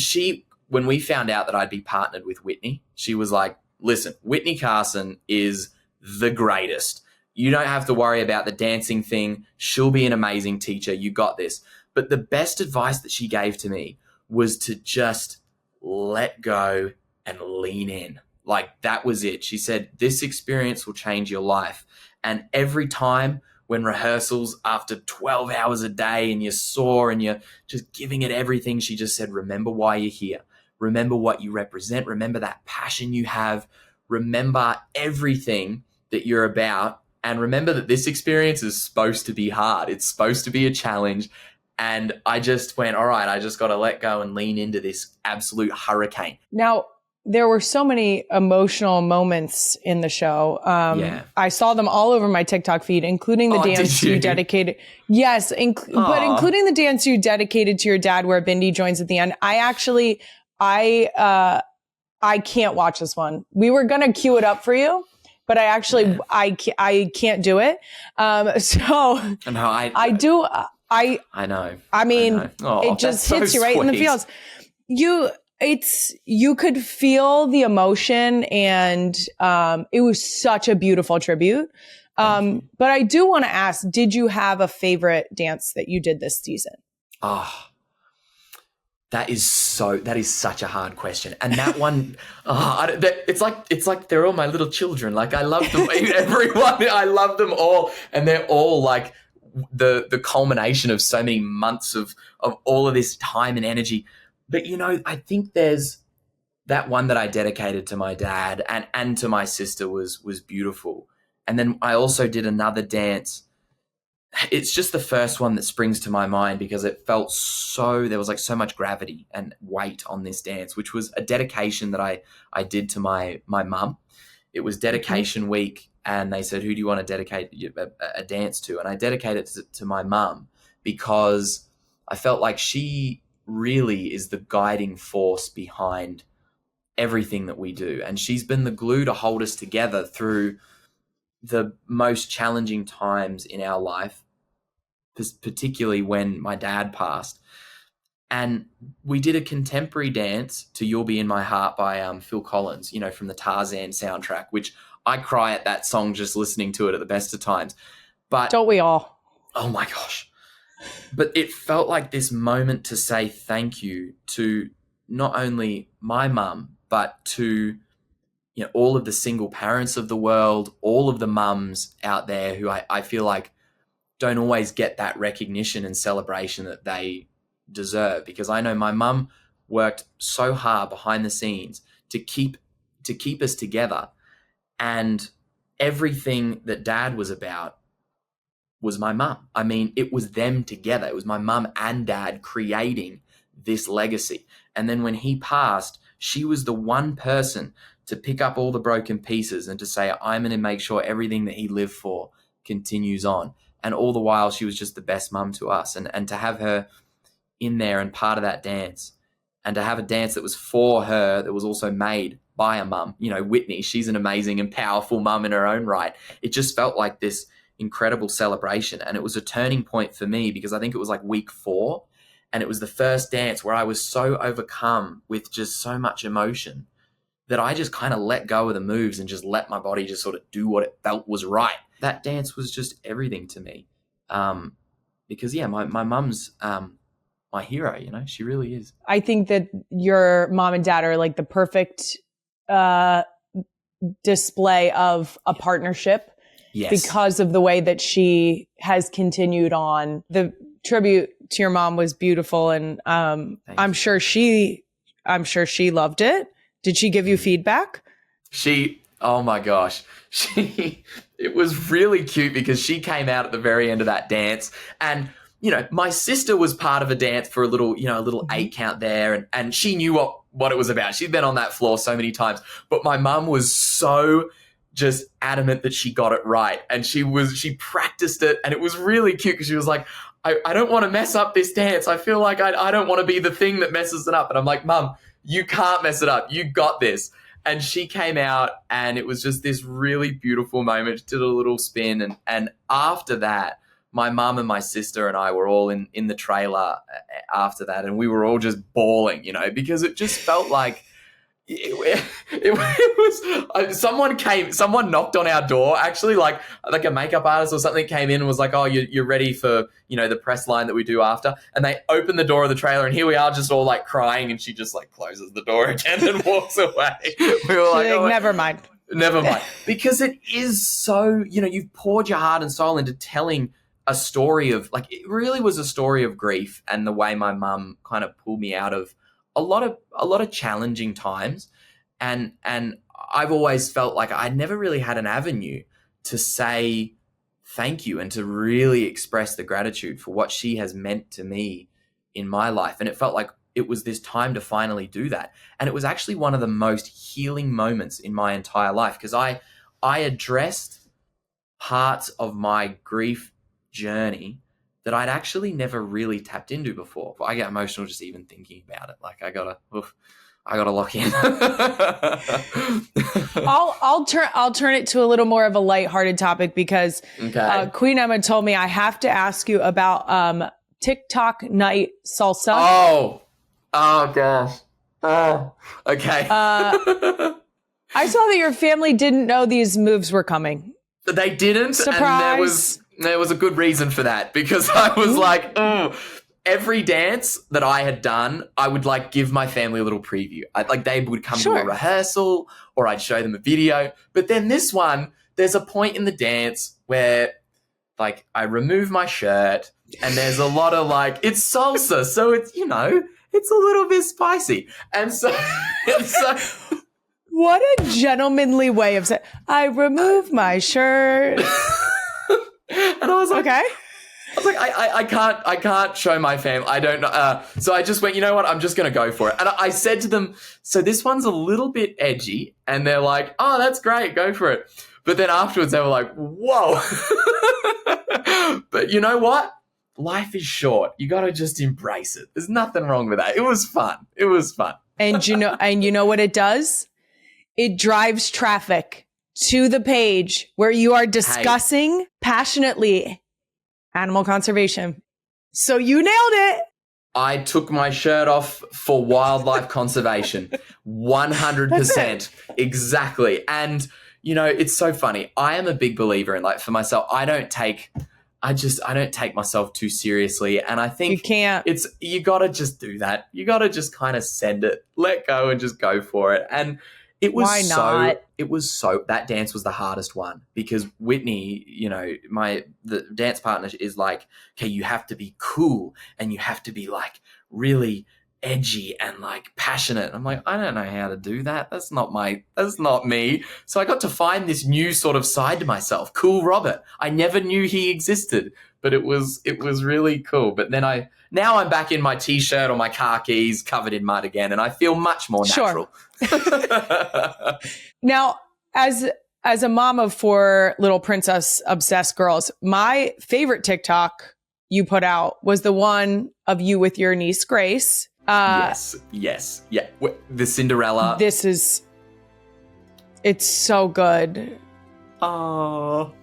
when we found out that I'd be partnered with Whitney, she was like, listen, Whitney Carson is the greatest. You don't have to worry about the dancing thing. She'll be an amazing teacher. You got this. But the best advice that she gave to me was to just let go and lean in. Like, that was it. She said, this experience will change your life. And every time when rehearsals, after 12 hours a day and you're sore and you're just giving it everything, she just said, remember why you're here. Remember what you represent. Remember that passion you have. Remember everything that you're about. And remember that this experience is supposed to be hard. It's supposed to be a challenge. And I just went, all right, I just got to let go and lean into this absolute hurricane. Now, there were so many emotional moments in the show. I saw them all over my TikTok feed, including the dance you dedicated. Yes, but including the dance you dedicated to your dad, where Bindi joins at the end. I can't watch this one. We were gonna queue it up for you, but I can't do it. I do. I know. I mean, it just hits you right in the feels. You could feel the emotion, and it was such a beautiful tribute. But I do want to ask, did you have a favorite dance that you did this season? That is such a hard question. And that one, it's like they're all my little children. Like, I love them, everyone. I love them all. And they're all like the culmination of so many months of all of this time and energy. But, I think there's that one that I dedicated to my dad and to my sister was beautiful. And then I also did another dance. It's just the first one that springs to my mind because it felt there was like so much gravity and weight on this dance, which was a dedication that I did to my mum. It was dedication week, and they said, who do you want to dedicate a dance to? And I dedicated it to my mum because I felt like she really is the guiding force behind everything that we do. And she's been the glue to hold us together through the most challenging times in our life, particularly when my dad passed. And we did a contemporary dance to You'll Be in My Heart by Phil Collins, from the Tarzan soundtrack, which I cry at that song just listening to it at the best of times. But don't we all? Oh my gosh. But it felt like this moment to say thank you to not only my mum, but to all of the single parents of the world, all of the mums out there who I feel like don't always get that recognition and celebration that they deserve. Because I know my mum worked so hard behind the scenes to keep us together, and everything that dad was about was my mum. I mean, it was them together. It was my mum and dad creating this legacy. And then when he passed, she was the one person to pick up all the broken pieces and to say, I'm going to make sure everything that he lived for continues on. And all the while, she was just the best mum to us. And to have her in there and part of that dance, and to have a dance that was for her, that was also made by a mum, Whitney, she's an amazing and powerful mum in her own right. It just felt like this incredible celebration. And it was a turning point for me because I think it was like week 4. And it was the first dance where I was so overcome with just so much emotion that I just kind of let go of the moves and just let my body just sort of do what it felt was right. That dance was just everything to me. Because, yeah, my mum's my hero, you know, she really is. I think that your mom and dad are like the perfect display of a partnership. Yes. Because of the way that she has continued on. The tribute to your mom was beautiful, and I'm sure she loved it. Did she give you feedback? Oh my gosh. It was really cute because she came out at the very end of that dance, and you know, my sister was part of a dance for a little 8 count there, and she knew what it was about. She'd been on that floor so many times, but my mum was so just adamant that she got it right, and she practiced it, and it was really cute because she was like, I don't want to mess up this dance. I feel like I don't want to be the thing that messes it up. And I'm like, Mum, you can't mess it up. You got this. And she came out, and it was just this really beautiful moment. She did a little spin, and after that, my mum and my sister and I were all in the trailer after that, and we were all just bawling, you know, because it just felt like it was someone knocked on our door, actually, like a makeup artist or something came in and was like, oh, you're ready for, you know, the press line that we do after. And they opened the door of the trailer, and here we are just all like crying, and she just like closes the door again and walks away. We were like, oh, never mind. Because it is so, you know, you've poured your heart and soul into telling a story of, like, it really was a story of grief, and the way my mum kind of pulled me out of a lot of challenging times, and I've always felt like I never really had an avenue to say thank you and to really express the gratitude for what she has meant to me in my life. And it felt like it was this time to finally do that. And it was actually one of the most healing moments in my entire life, because I addressed parts of my grief journey that I'd actually never really tapped into before. I get emotional just even thinking about it. Like I gotta lock in. I'll turn it to a little more of a lighthearted topic, because Queen Emma told me I have to ask you about TikTok night salsa. Oh gosh. Okay. I saw that your family didn't know these moves were coming. They didn't. Surprise. And there was a good reason for that, because I was like, every dance that I had done, I would like give my family a little preview. They would come to a rehearsal, or I'd show them a video. But then this one, there's a point in the dance where like I remove my shirt, and there's a lot of like, it's salsa, so it's, you know, it's a little bit spicy. And so what a gentlemanly way of saying, I remove my shirt. And I was like, okay. I can't show my family. I don't know. So I just went, you know what? I'm just going to go for it. And I said to them, so this one's a little bit edgy. And they're like, oh, that's great. Go for it. But then afterwards they were like, whoa. But you know what? Life is short. You got to just embrace it. There's nothing wrong with that. It was fun. And you know what it does? It drives traffic to the page where you are discussing passionately animal conservation. So you nailed it. I took my shirt off for wildlife conservation. 100%. Exactly. And, you know, it's so funny. I am a big believer in, like, for myself, I don't take myself too seriously. And I think you can't. You got to just do that. You got to just kind of send it, let go, and just go for it. And that dance was the hardest one, because Whitney, you know, the dance partner is like, okay, you have to be cool, and you have to be like really edgy and like passionate. I'm like, I don't know how to do that. That's not me. So I got to find this new sort of side to myself. Cool Robert. I never knew he existed, but it was really cool. But then now I'm back in my t-shirt or my khakis covered in mud again, and I feel much more natural. Sure. Now, as a mom of 4 little princess obsessed girls, my favorite TikTok you put out was the one of you with your niece Grace. Yes. Yeah. The Cinderella. It's so good. Oh.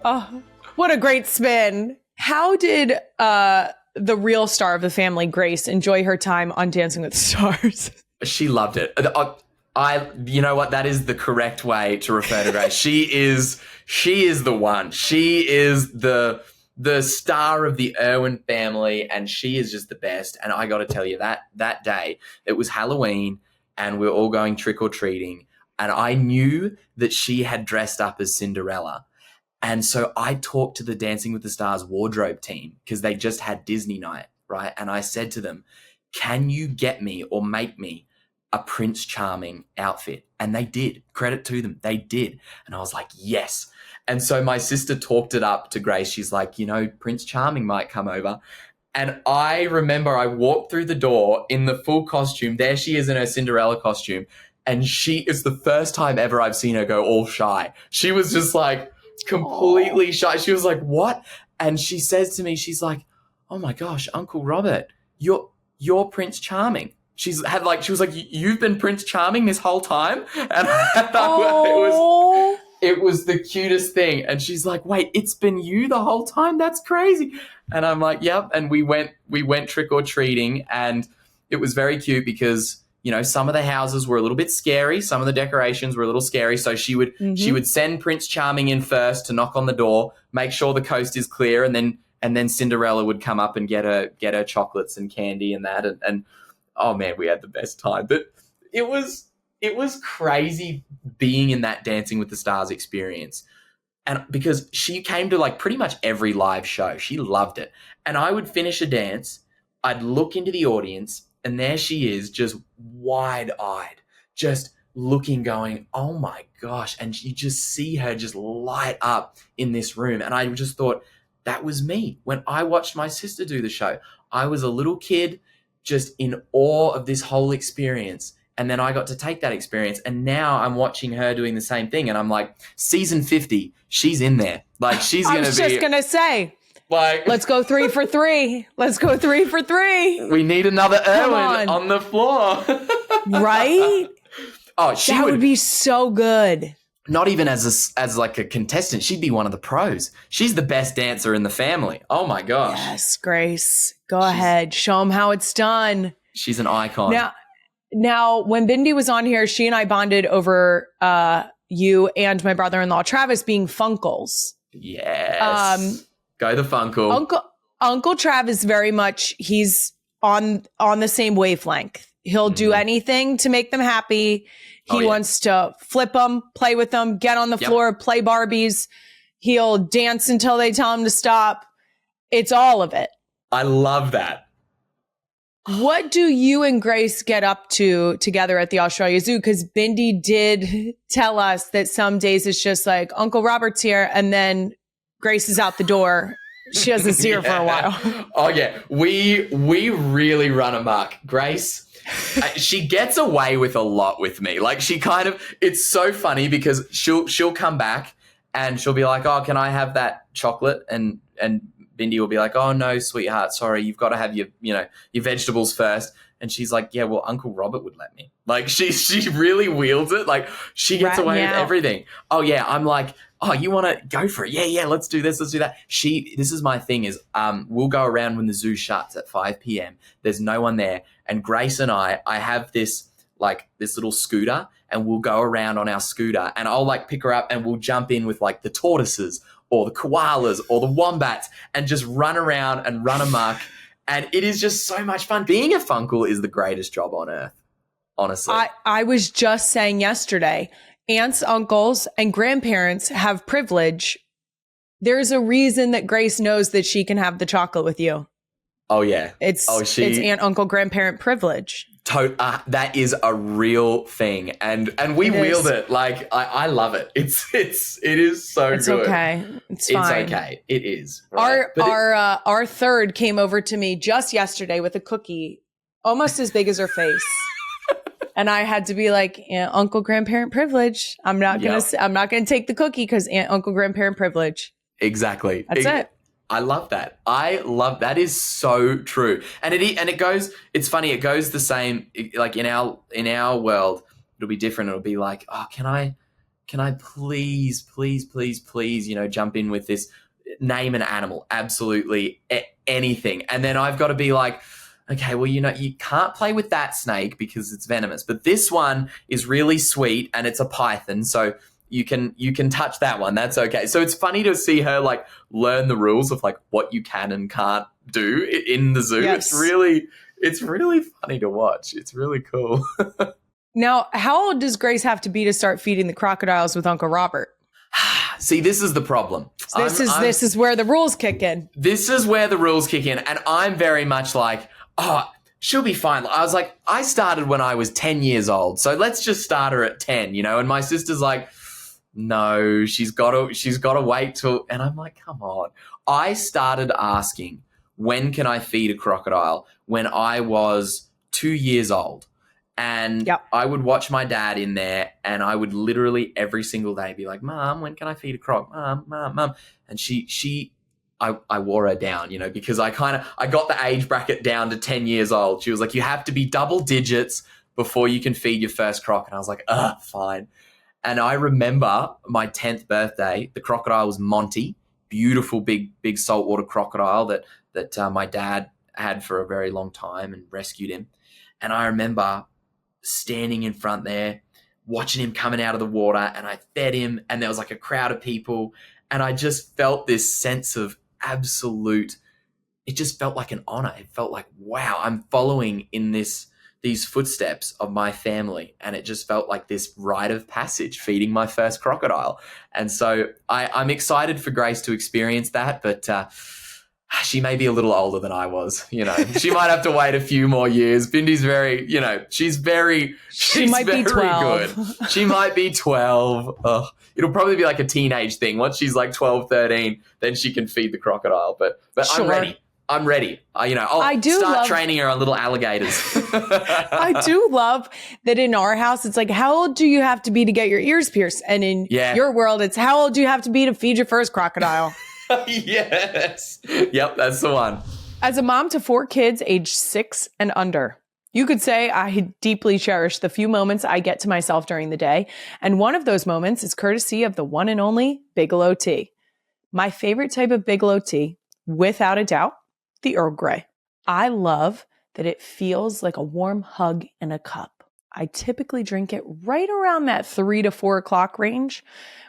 Oh, what a great spin. How did the real star of the family, Grace, enjoy her time on Dancing with the Stars? She loved it. You know what? That is the correct way to refer to Grace. She is the one. She is the star of the Irwin family, and she is just the best. And I got to tell you, that day, it was Halloween, and we were all going trick-or-treating, and I knew that she had dressed up as Cinderella. And so I talked to the Dancing with the Stars wardrobe team because they just had Disney night, right? And I said to them, can you get me or make me a Prince Charming outfit? And they did. Credit to them. They did. And I was like, yes. And so my sister talked it up to Grace. She's like, Prince Charming might come over. And I remember I walked through the door in the full costume. There she is in her Cinderella costume. And she is the first time ever I've seen her go all shy. She was just like completely shy. She was like, what? And she says to me, she's like, oh my gosh, Uncle Robert, you're Prince Charming. She was like, you've been Prince Charming this whole time? And I thought it was the cutest thing. And she's like, wait, it's been you the whole time? That's crazy. And I'm like, yep. And we went trick-or-treating, and it was very cute because, some of the houses were a little bit scary. Some of the decorations were a little scary. So she would send Prince Charming in first to knock on the door, make sure the coast is clear. And then Cinderella would come up and get her chocolates and candy and that. And oh man, we had the best time. But it was crazy being in that Dancing with the Stars experience. And because she came to like pretty much every live show, she loved it. And I would finish a dance, I'd look into the audience, and there she is, just wide-eyed, just looking, going, oh my gosh. And you just see her just light up in this room. And I just thought, that was me. When I watched my sister do the show, I was a little kid just in awe of this whole experience. And then I got to take that experience, and now I'm watching her doing the same thing. And I'm like, season 50, she's in there. Like, she's going to be. I was just going to say, like, let's go 3 for 3. Let's go 3 for 3. We need another Irwin on the floor. Right? Oh, that would be so good. Not even as like a contestant. She'd be one of the pros. She's the best dancer in the family. Oh my gosh. Yes, Grace. Go ahead. Show them how it's done. She's an icon. Now, when Bindi was on here, she and I bonded over you and my brother-in-law Travis being Funkles. Yes. Go the Funcle. Uncle Trav is very much, he's on the same wavelength. He'll do anything to make them happy. He wants to flip them, play with them, get on the floor, play Barbies. He'll dance until they tell him to stop. It's all of it. I love that. What do you and Grace get up to together at the Australia Zoo? Because Bindi did tell us that some days it's just like, Uncle Robert's here, and then Grace is out the door. She doesn't see her for a while. Oh, yeah. We really run amok. Grace, she gets away with a lot with me. Like, she kind of, it's so funny because she'll come back and she'll be like, oh, can I have that chocolate? And Bindi will be like, oh, no, sweetheart, sorry, you've got to have your vegetables first. And she's like, yeah, well, Uncle Robert would let me. Like, she really wields it. Like, she gets away with everything. Oh, yeah, I'm like, oh, you want to go for it? Yeah, let's do this, let's do that. This is my thing is we'll go around when the zoo shuts at 5 p.m. There's no one there. And Grace and I have this little scooter, and we'll go around on our scooter, and I'll like pick her up and we'll jump in with like the tortoises or the koalas or the wombats and just run around and run amok. And it is just so much fun. Being a Funcle is the greatest job on earth, honestly. I was just saying yesterday, aunts, uncles, and grandparents have privilege. There's a reason that Grace knows that she can have the chocolate with you. Oh, yeah. It's aunt, uncle, grandparent privilege. That is a real thing. And we wield it. Like, I love it. It is so good. It's okay. It's fine. It's okay. It is. Right? Our third came over to me just yesterday with a cookie almost as big as her face. And I had to be like, aunt, uncle, grandparent privilege. I'm not going to take the cookie because aunt, uncle, grandparent privilege. Exactly. That's it. I love that. That is so true. And it goes, it's funny, it goes the same, like in our world, it'll be different. It'll be like, oh, can I please, jump in with this? name an animal, absolutely anything. And then I've got to be like, okay, well, you can't play with that snake because it's venomous, but this one is really sweet and it's a python, so you can touch that one. That's okay. So it's funny to see her like learn the rules of like what you can and can't do in the zoo. Yes. It's really funny to watch. It's really cool. Now, how old does Grace have to be to start feeding the crocodiles with Uncle Robert? See, this is the problem. This is where the rules kick in. This is where the rules kick in, and I'm very much like, oh, she'll be fine. I was like, I started when I was 10 years old, so let's just start her at 10, and my sister's like, no, she's got to wait till, and I'm like, come on. I started asking, when can I feed a crocodile, when I was 2 years old. And I would watch my dad in there, and I would literally every single day be like, Mom, when can I feed a croc? Mom. And I wore her down, because I got the age bracket down to 10 years old. She was like, you have to be double digits before you can feed your first croc. And I was like, fine. And I remember my 10th birthday, the crocodile was Monty, beautiful, big saltwater crocodile that my dad had for a very long time and rescued him. And I remember standing in front there, watching him coming out of the water, and I fed him, and there was like a crowd of people, and I just felt this sense of absolute, it just felt like an honor. It felt like, wow, I'm following in these footsteps of my family, and it just felt like this rite of passage, feeding my first crocodile. And so I'm excited for Grace to experience that, but she may be a little older than I was, She might have to wait a few more years. Bindi's very, she's might be 12. Good. She might be 12. Ugh. It'll probably be like a teenage thing. Once she's like 12, 13, then she can feed the crocodile. But sure. I'm ready. I'll start training her on little alligators. I do love that in our house, it's like, how old do you have to be to get your ears pierced? And in your world, it's how old do you have to be to feed your first crocodile? Yes. Yep, that's the one. As a mom to 4 kids aged 6 and under, you could say I deeply cherish the few moments I get to myself during the day. And one of those moments is courtesy of the one and only Bigelow tea. My favorite type of Bigelow tea, without a doubt, the Earl Grey. I love that it feels like a warm hug in a cup. I typically drink it right around that 3 to 4 o'clock range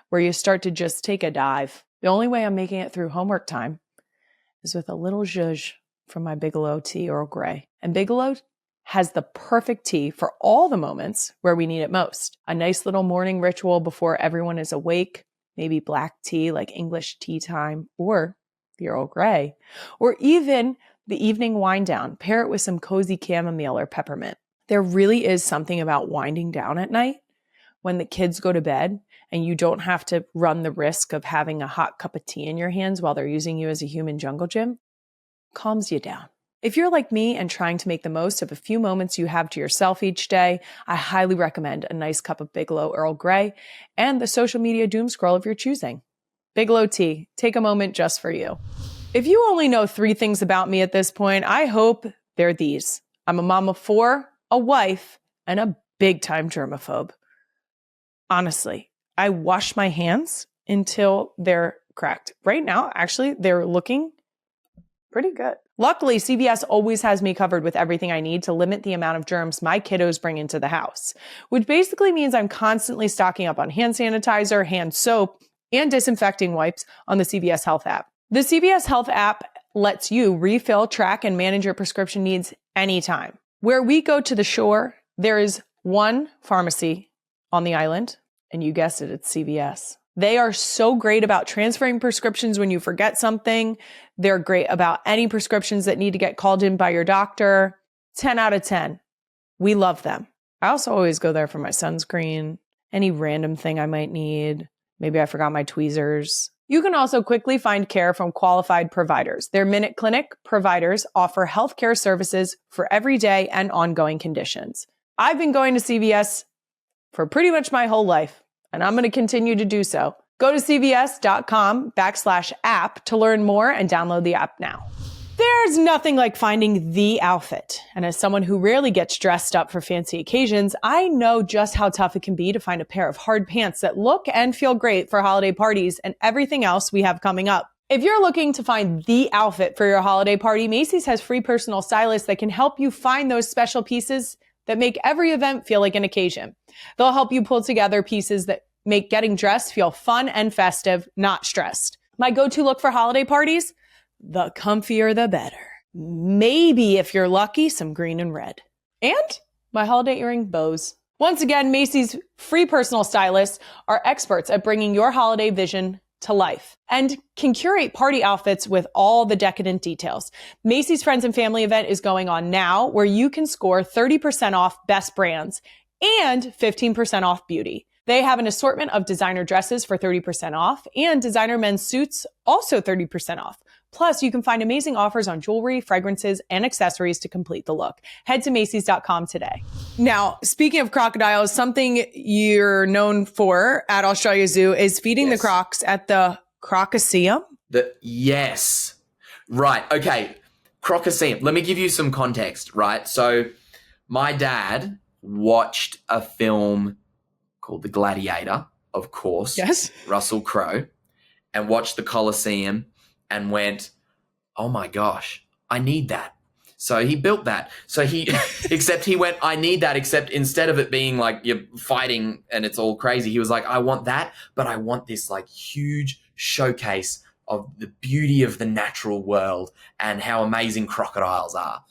where you start to just take a dive. The only way I'm making it through homework time is with a little zhuzh from my Bigelow tea Earl Grey. And Bigelow has the perfect tea for all the moments where we need it most. A nice little morning ritual before everyone is awake, maybe black tea like English tea time or the Earl Grey, or even the evening wind down. Pair it with some cozy chamomile or peppermint. There really is something about winding down at night when the kids go to bed and you don't have to run the risk of having a hot cup of tea in your hands while they're using you as a human jungle gym. Calms you down. If you're like me and trying to make the most of a few moments you have to yourself each day, I highly recommend a nice cup of Bigelow Earl Grey and the social media Doomscroll of your choosing. Bigelow tea, take a moment just for you. If you only know 3 things about me at this point, I hope they're these. I'm a mom of 4, a wife, and a big-time germaphobe. Honestly, I wash my hands until they're cracked. Right now, actually, they're looking pretty good. Luckily, CVS always has me covered with everything I need to limit the amount of germs my kiddos bring into the house, which basically means I'm constantly stocking up on hand sanitizer, hand soap, and disinfecting wipes on the CVS Health app. The CVS Health app lets you refill, track, and manage your prescription needs anytime. Where we go to the shore, there is one pharmacy on the island, and you guessed it, it's CVS. They are so great about transferring prescriptions when you forget something. They're great about any prescriptions that need to get called in by your doctor. 10 out of 10. We love them. I also always go there for my sunscreen, any random thing I might need. Maybe I forgot my tweezers. You can also quickly find care from qualified providers. Their Minute Clinic providers offer healthcare services for everyday and ongoing conditions. I've been going to CVS for pretty much my whole life, and I'm going to continue to do so. Go to cvs.com/app to learn more and download the app now. There's nothing like finding the outfit. And as someone who rarely gets dressed up for fancy occasions, I know just how tough it can be to find a pair of hard pants that look and feel great for holiday parties and everything else we have coming up. If you're looking to find the outfit for your holiday party, Macy's has free personal stylists that can help you find those special pieces that make every event feel like an occasion. They'll help you pull together pieces that make getting dressed feel fun and festive, not stressed. My go-to look for holiday parties? The comfier, the better. Maybe, if you're lucky, some green and red. And my holiday earring bows. Once again, Macy's free personal stylists are experts at bringing your holiday vision to life and can curate party outfits with all the decadent details. Macy's Friends and Family event is going on now, where you can score 30% off best brands and 15% off beauty. They have an assortment of designer dresses for 30% off and designer men's suits also 30% off. Plus, you can find amazing offers on jewelry, fragrances, and accessories to complete the look. Head to Macy's.com today. Now, speaking of crocodiles, something you're known for at Australia Zoo is feeding the crocs at the Crocoseum. Yes. Right. Okay. Crocoseum. Let me give you some context, right? So my dad watched a film called The Gladiator, of course. Yes. Russell Crowe, and watched the Colosseum and went, oh my gosh, I need that. So he built that. So except he went, I need that, except instead of it being like you're fighting and it's all crazy, he was like, I want that, but I want this like huge showcase of the beauty of the natural world and how amazing crocodiles are.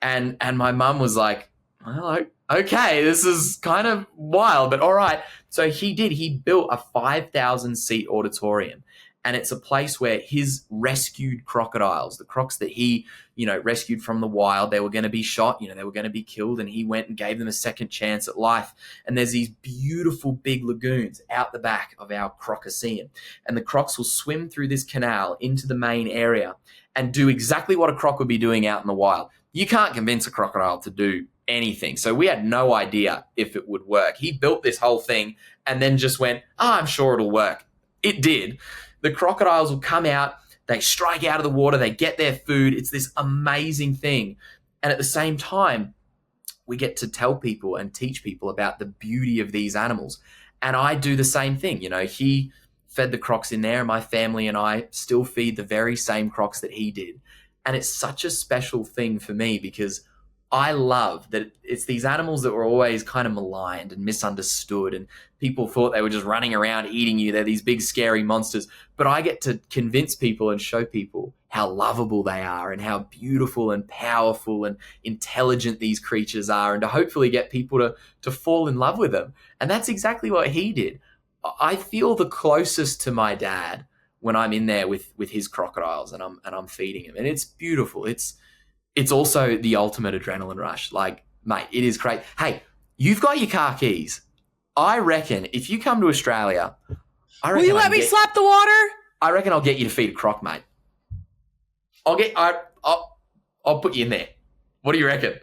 And my mum was like, well, okay, this is kind of wild, but all right. So he built a 5,000 seat auditorium. And it's a place where his rescued crocodiles, the crocs that he, rescued from the wild, they were going to be shot, they were going to be killed. And he went and gave them a second chance at life. And there's these beautiful big lagoons out the back of our Crocoseum. And the crocs will swim through this canal into the main area and do exactly what a croc would be doing out in the wild. You can't convince a crocodile to do anything. So we had no idea if it would work. He built this whole thing and then just went, I'm sure it'll work. It did. The crocodiles will come out, they strike out of the water, they get their food. It's this amazing thing. And at the same time, we get to tell people and teach people about the beauty of these animals. And I do the same thing. He fed the crocs in there, and my family and I still feed the very same crocs that he did. And it's such a special thing for me because I love that it's these animals that were always kind of maligned and misunderstood, and people thought they were just running around eating you. They're these big, scary monsters. But I get to convince people and show people how lovable they are and how beautiful and powerful and intelligent these creatures are, and to hopefully get people to fall in love with them. And that's exactly what he did. I feel the closest to my dad when I'm in there with his crocodiles and I'm feeding him. And it's beautiful. It's also the ultimate adrenaline rush. Like, mate, it is great. Hey, you've got your car keys. I reckon if you come to Australia, will you let me slap the water? I reckon I'll get you to feed a croc, mate. I'll put you in there. What do you reckon?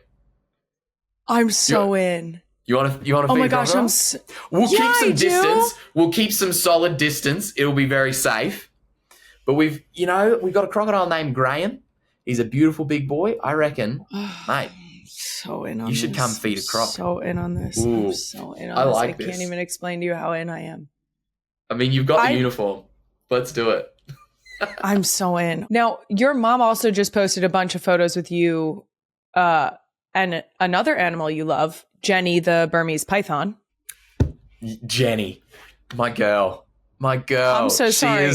I'm so in. You want to feed oh my a gosh, crocodile? We'll keep some distance. We'll keep some solid distance. It'll be very safe. But we've got a crocodile named Graham. He's a beautiful big boy. I reckon, mate. So in on this. You should come feed a croc. So in on this. Ooh, I'm so in on this. I can't even explain to you how in I am. I mean, you've got the uniform. Let's do it. I'm so in. Now, your mom also just posted a bunch of photos with you and another animal you love, Jenny, the Burmese python. Jenny, my girl. I'm so sorry.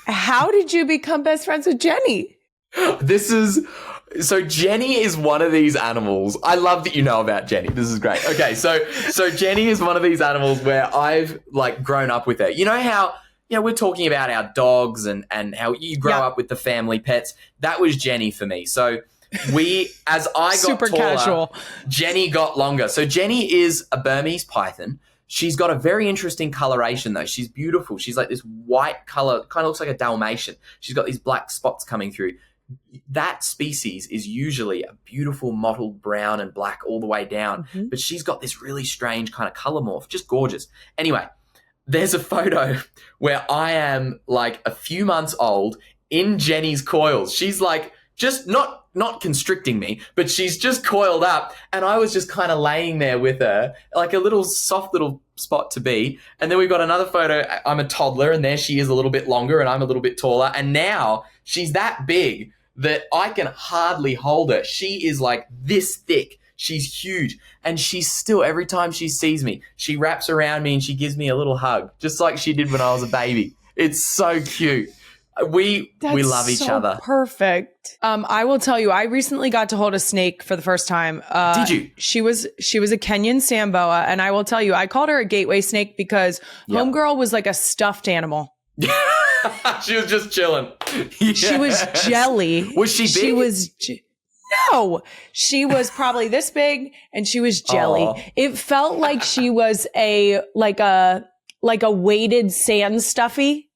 How did you become best friends with Jenny? So Jenny is one of these animals. I love that you know about Jenny. This is great. Okay, so Jenny is one of these animals where I've grown up with her. You know how we're talking about our dogs and how you grow up with the family pets. That was Jenny for me. So as I got super taller, casual. Jenny got longer. So Jenny is a Burmese python. She's got a very interesting coloration, though. She's beautiful. She's like this white color, kind of looks like a Dalmatian. She's got these black spots coming through. That species is usually a beautiful mottled brown and black all the way down, but she's got this really strange kind of color morph, just gorgeous. Anyway, there's a photo where I am like a few months old in Jenny's coils. She's like just not constricting me, but she's just coiled up, and I was just kind of laying there with her, like a little soft little spot to be. And then we've got another photo. I'm a toddler, and there she is, a little bit longer, and I'm a little bit taller. And now she's that big that I can hardly hold her. She is like this thick. She's huge. And she's still, every time she sees me, she wraps around me and she gives me a little hug, just like she did when I was a baby. It's so cute. We love each other. Perfect. I will tell you, I recently got to hold a snake for the first time. Did you? She was a Kenyan sand boa, and I will tell you, I called her a gateway snake because homegirl was like a stuffed animal. She was just chilling. Yeah. She was jelly. Was she big? She was. No, she was probably this big, and she was jelly. Aww. It felt like she was a weighted sand stuffy.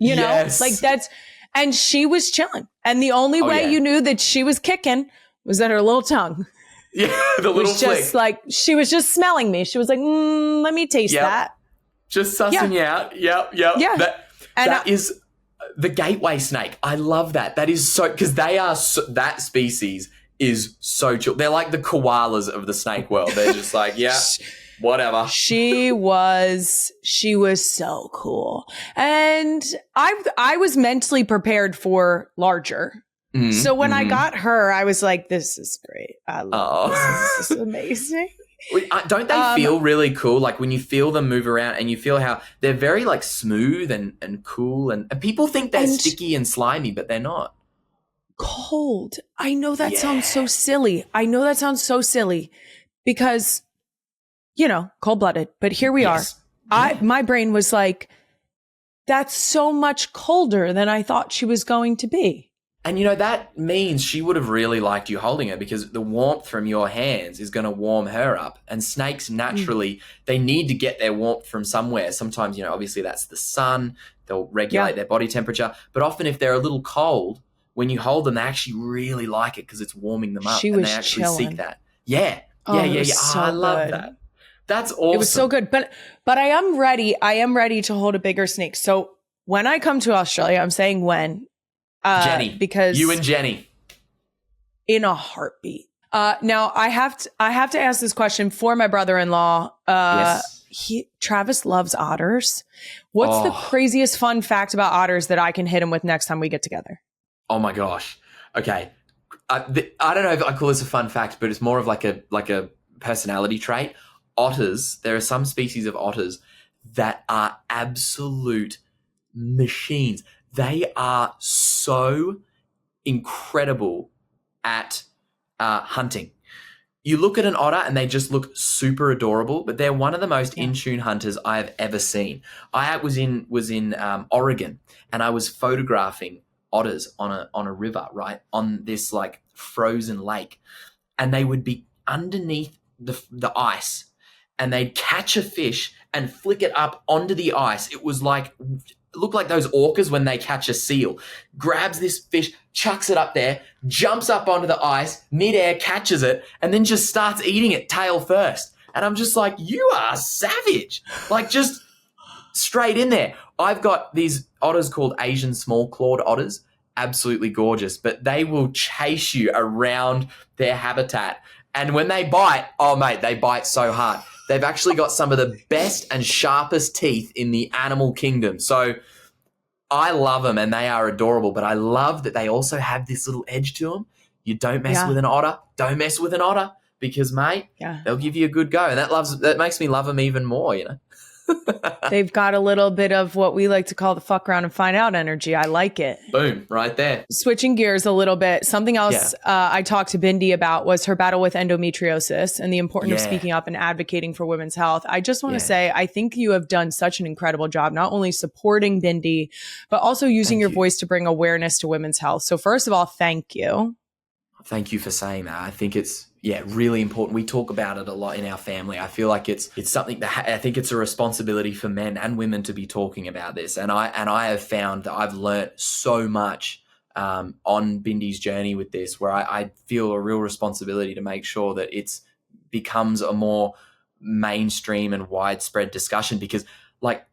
You know, yes. like that's, and she was chilling. And the only way you knew that she was kicking was that her little tongue. Yeah, the little flick. Just like, she was just smelling me. She was like, let me taste that. Just sussing you out. Yep. Yeah. That is the gateway snake. I love that. That is so, because they are, that species is so chill. They're like the koalas of the snake world. They're just like, whatever. She was so cool. And I was mentally prepared for larger. Mm-hmm, so when I got her, I was like, this is great. I love this. This is amazing. Don't they feel really cool? Like when you feel them move around and you feel how they're very like smooth and cool. And people think they're sticky and slimy, but they're not. Cold. I know that sounds so silly. Because, you know, cold-blooded, but here we are. My brain was like, that's so much colder than I thought she was going to be. And, you know, that means she would have really liked you holding her, because the warmth from your hands is going to warm her up. And snakes naturally, they need to get their warmth from somewhere. Sometimes, you know, obviously that's the sun. They'll regulate their body temperature. But often if they're a little cold, when you hold them, they actually really like it because it's warming them up. And they actually seek that. Yeah. So I love that. That's awesome. It was so good. But I am ready. to hold a bigger snake. So when I come to Australia, I'm saying when. Jenny. Because you and Jenny. In a heartbeat. Now I have to ask this question for my brother-in-law. Yes. Travis loves otters. What's the craziest fun fact about otters that I can hit him with next time we get together? Oh my gosh. Okay. I don't know if I call this a fun fact, but it's more of like a personality trait. Otters, there are some species of otters that are absolute machines. They are so incredible at hunting. You look at an otter and they just look super adorable, but they're one of the most in-tune hunters I have ever seen. I was in Oregon, and I was photographing otters on a river, right, on this like frozen lake, and they would be underneath the ice, and they'd catch a fish and flick it up onto the ice. It was like, looked like those orcas when they catch a seal. Grabs this fish, chucks it up there, jumps up onto the ice, midair, catches it, and then just starts eating it tail first. And I'm just like, you are savage. Like, just straight in there. I've got these otters called Asian small-clawed otters. Absolutely gorgeous. But they will chase you around their habitat. And when they bite, oh, mate, they bite so hard. They've actually got some of the best and sharpest teeth in the animal kingdom. So I love them, and they are adorable. But I love that they also have this little edge to them. You don't mess with an otter. Don't mess with an otter, because, mate, they'll give you a good go. And that makes me love them even more, you know. They've got a little bit of what we like to call the fuck around and find out energy. I like it. Boom, right there. Switching gears a little bit. Something else I talked to Bindi about was her battle with endometriosis and the importance of speaking up and advocating for women's health. I just want to say, I think you have done such an incredible job, not only supporting Bindi, but also using your voice to bring awareness to women's health. So first of all, thank you. Thank you for saying that. I think it's really important. We talk about it a lot in our family. I feel like it's something that I think it's a responsibility for men and women to be talking about this. And I have found that I've learnt so much on Bindi's journey with this, where I feel a real responsibility to make sure that it's becomes a more mainstream and widespread discussion. Because, like,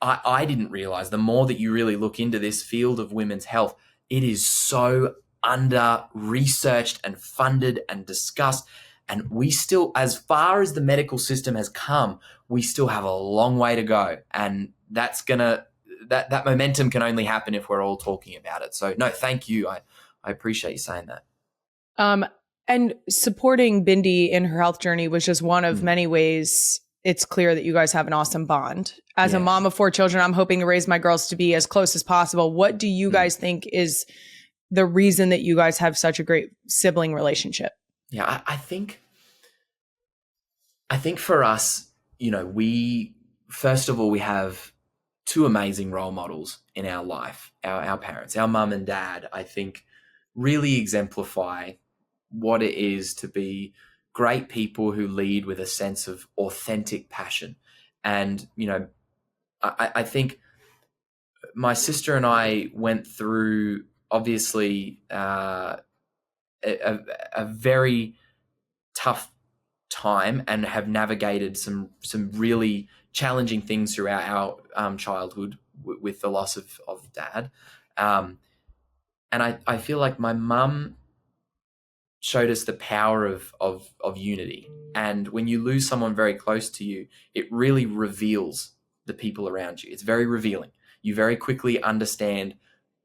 I didn't realize, the more that you really look into this field of women's health, it is so under researched and funded and discussed. And we still, as far as the medical system has come, we still have a long way to go. And that momentum can only happen if we're all talking about it. So no, thank you. I appreciate you saying that. And supporting Bindi in her health journey was just one of many ways it's clear that you guys have an awesome bond. As a mom of 4 children, I'm hoping to raise my girls to be as close as possible. What do you guys think is the reason that you guys have such a great sibling relationship? Yeah, I think for us, we have 2 amazing role models in our life. Our parents, our mum and dad, I think really exemplify what it is to be great people who lead with a sense of authentic passion. And, I think my sister and I went through, obviously, a very tough time and have navigated some really challenging things throughout our childhood with the loss of dad. And I feel like my mum showed us the power of unity. And when you lose someone very close to you, it really reveals the people around you. It's very revealing. You very quickly understand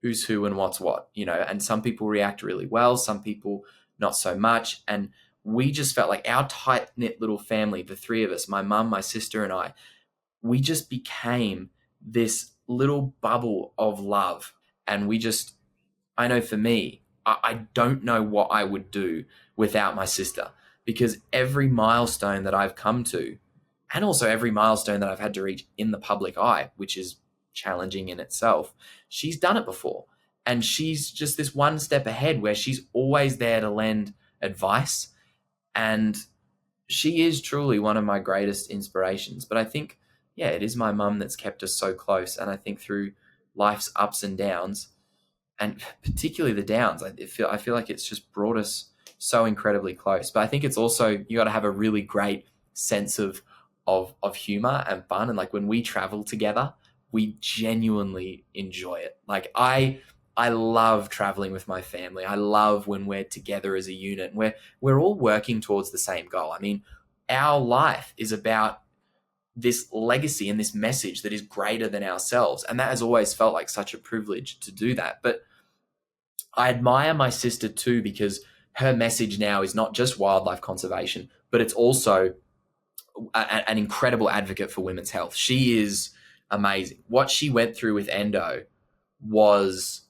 who's who and what's what, and some people react really well, some people not so much. And we just felt like our tight-knit little family, the 3 of us, my mum, my sister, and I, we just became this little bubble of love. And I know for me, I don't know what I would do without my sister, because every milestone that I've come to, and also every milestone that I've had to reach in the public eye, which is challenging in itself, she's done it before. And she's just this one step ahead where she's always there to lend advice. And she is truly one of my greatest inspirations. But I think, it is my mum that's kept us so close. And I think through life's ups and downs, and particularly the downs, I feel like it's just brought us so incredibly close. But I think it's also, you got to have a really great sense of humor and fun. And like when we travel together, we genuinely enjoy it. Like I love traveling with my family. I love when we're together as a unit and we're all working towards the same goal. I mean, our life is about this legacy and this message that is greater than ourselves. And that has always felt like such a privilege to do that. But I admire my sister too, because her message now is not just wildlife conservation, but it's also an incredible advocate for women's health. She is amazing. What she went through with endo was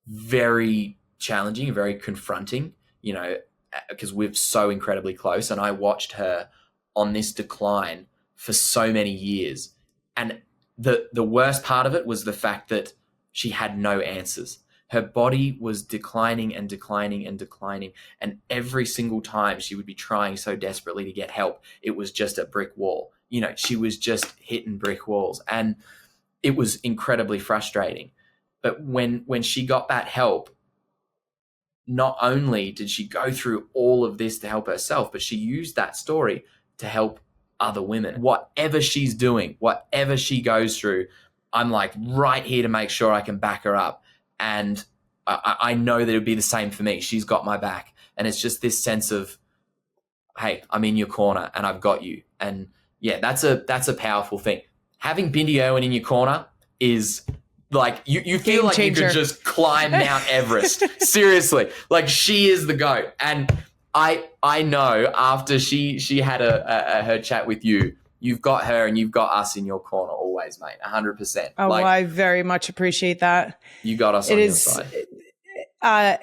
very challenging, very confronting, because we're so incredibly close. And I watched her on this decline for so many years. And the worst part of it was the fact that she had no answers. Her body was declining and declining and declining. And every single time she would be trying so desperately to get help, it was just a brick wall. She was just hitting brick walls. And it was incredibly frustrating. But when she got that help, not only did she go through all of this to help herself, but she used that story to help other women. Whatever she's doing, whatever she goes through, I'm like right here to make sure I can back her up. And I know that it would be the same for me. She's got my back. And it's just this sense of, hey, I'm in your corner and I've got you. And yeah, that's a powerful thing. Having Bindi Irwin in your corner is like, you feel Game like changer. you could just climb Mount Everest. Seriously. Like she is the GOAT. And I know after she had her chat with you, you've got her and you've got us in your corner always, mate. 100%. Oh, well, I very much appreciate that. You got us on your side.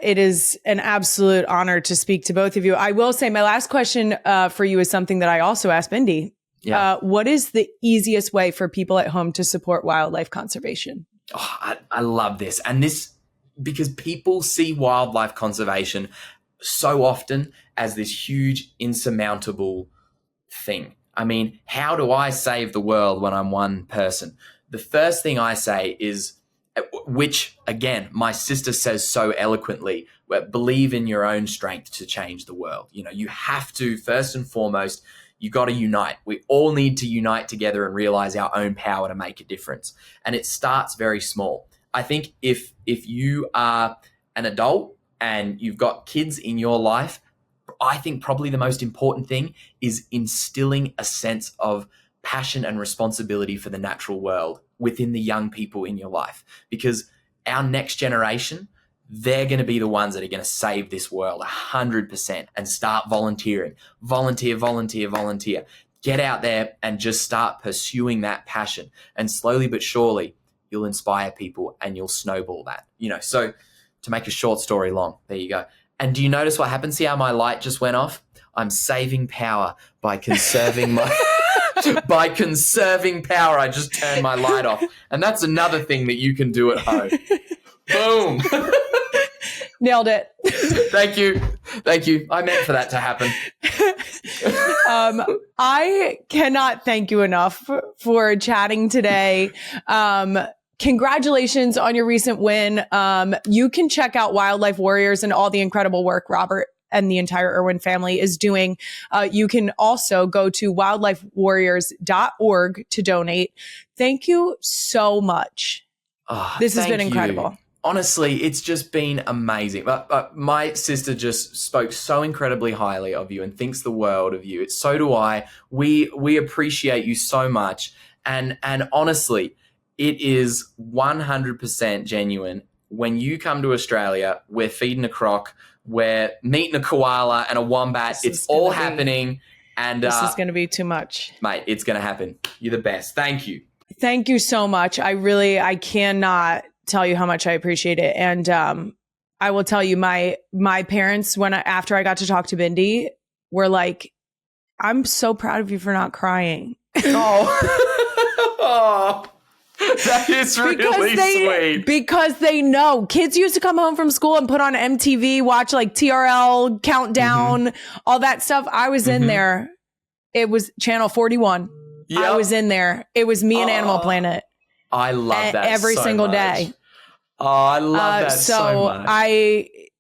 It is an absolute honor to speak to both of you. I will say my last question for you is something that I also asked Bindi. Yeah. What is the easiest way for people at home to support wildlife conservation? Oh, I love this. And this, because people see wildlife conservation so often as this huge, insurmountable thing. I mean, how do I save the world when I'm one person? The first thing I say is, which again, my sister says so eloquently, believe in your own strength to change the world. You have to, first and foremost, you got to unite. We all need to unite together and realize our own power to make a difference. And it starts very small. I think if you are an adult and you've got kids in your life, I think probably the most important thing is instilling a sense of passion and responsibility for the natural world within the young people in your life, because our next generation, they're going to be the ones that are going to save this world 100%. And start volunteering. Volunteer. Get out there and just start pursuing that passion. And slowly but surely, you'll inspire people and you'll snowball that. So to make a short story long, there you go. And do you notice what happens? See how my light just went off? I'm saving power by conserving my... By conserving power, I just turned my light off. And that's another thing that you can do at home. Boom. Nailed it. Thank you. I meant for that to happen. I cannot thank you enough for chatting today. Congratulations on your recent win. You can check out Wildlife Warriors and all the incredible work Robert and the entire Irwin family is doing. You can also go to wildlifewarriors.org to donate. Thank you so much. This has been incredible. Honestly, it's just been amazing. But my sister just spoke so incredibly highly of you and thinks the world of you. So do I. We appreciate you so much. And honestly, it is 100% genuine. When you come to Australia, we're feeding a croc, we're meeting a koala and a wombat. It's all happening. And this is going to be too much. Mate, it's going to happen. You're the best. Thank you. Thank you so much. I cannot tell you how much I appreciate it. And I will tell you, my parents, after I got to talk to Bindi, were like, I'm so proud of you for not crying. Oh, that is really sweet. Because they know kids used to come home from school and put on MTV, watch like TRL, Countdown, all that stuff. I was in there. It was channel 41. Yep. I was in there. It was me and Animal Planet. I love that every so single much. day. Oh, I love that so much.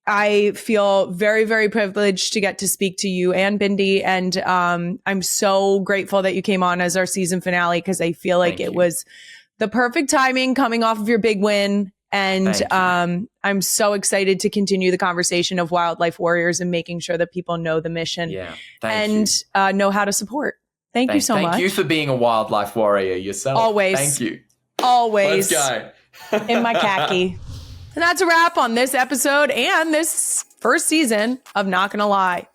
I feel very, very privileged to get to speak to you and Bindi. And I'm so grateful that you came on as our season finale, because I feel like it was the perfect timing coming off of your big win. And I'm so excited to continue the conversation of Wildlife Warriors and making sure that people know the mission and know how to support. Thank you so much. Thank you for being a wildlife warrior yourself. Always. Thank you. Always. Let's go. In my khaki. And that's a wrap on this episode and this first season of Not Gonna Lie.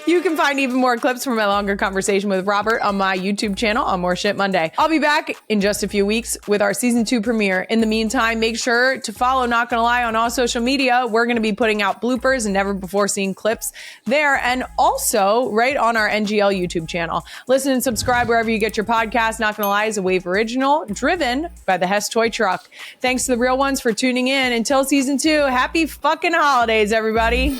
You can find even more clips from my longer conversation with Robert on my YouTube channel on More Shit Monday. I'll be back in just a few weeks with our season 2 premiere. In the meantime, make sure to follow Not Gonna Lie on all social media. We're going to be putting out bloopers and never before seen clips there, and also right on our NGL YouTube channel. Listen and subscribe wherever you get your podcast. Not Gonna Lie is a Wave original driven by the Hess toy truck. Thanks to the Real Ones for tuning in. Until season 2, happy fucking holidays, everybody.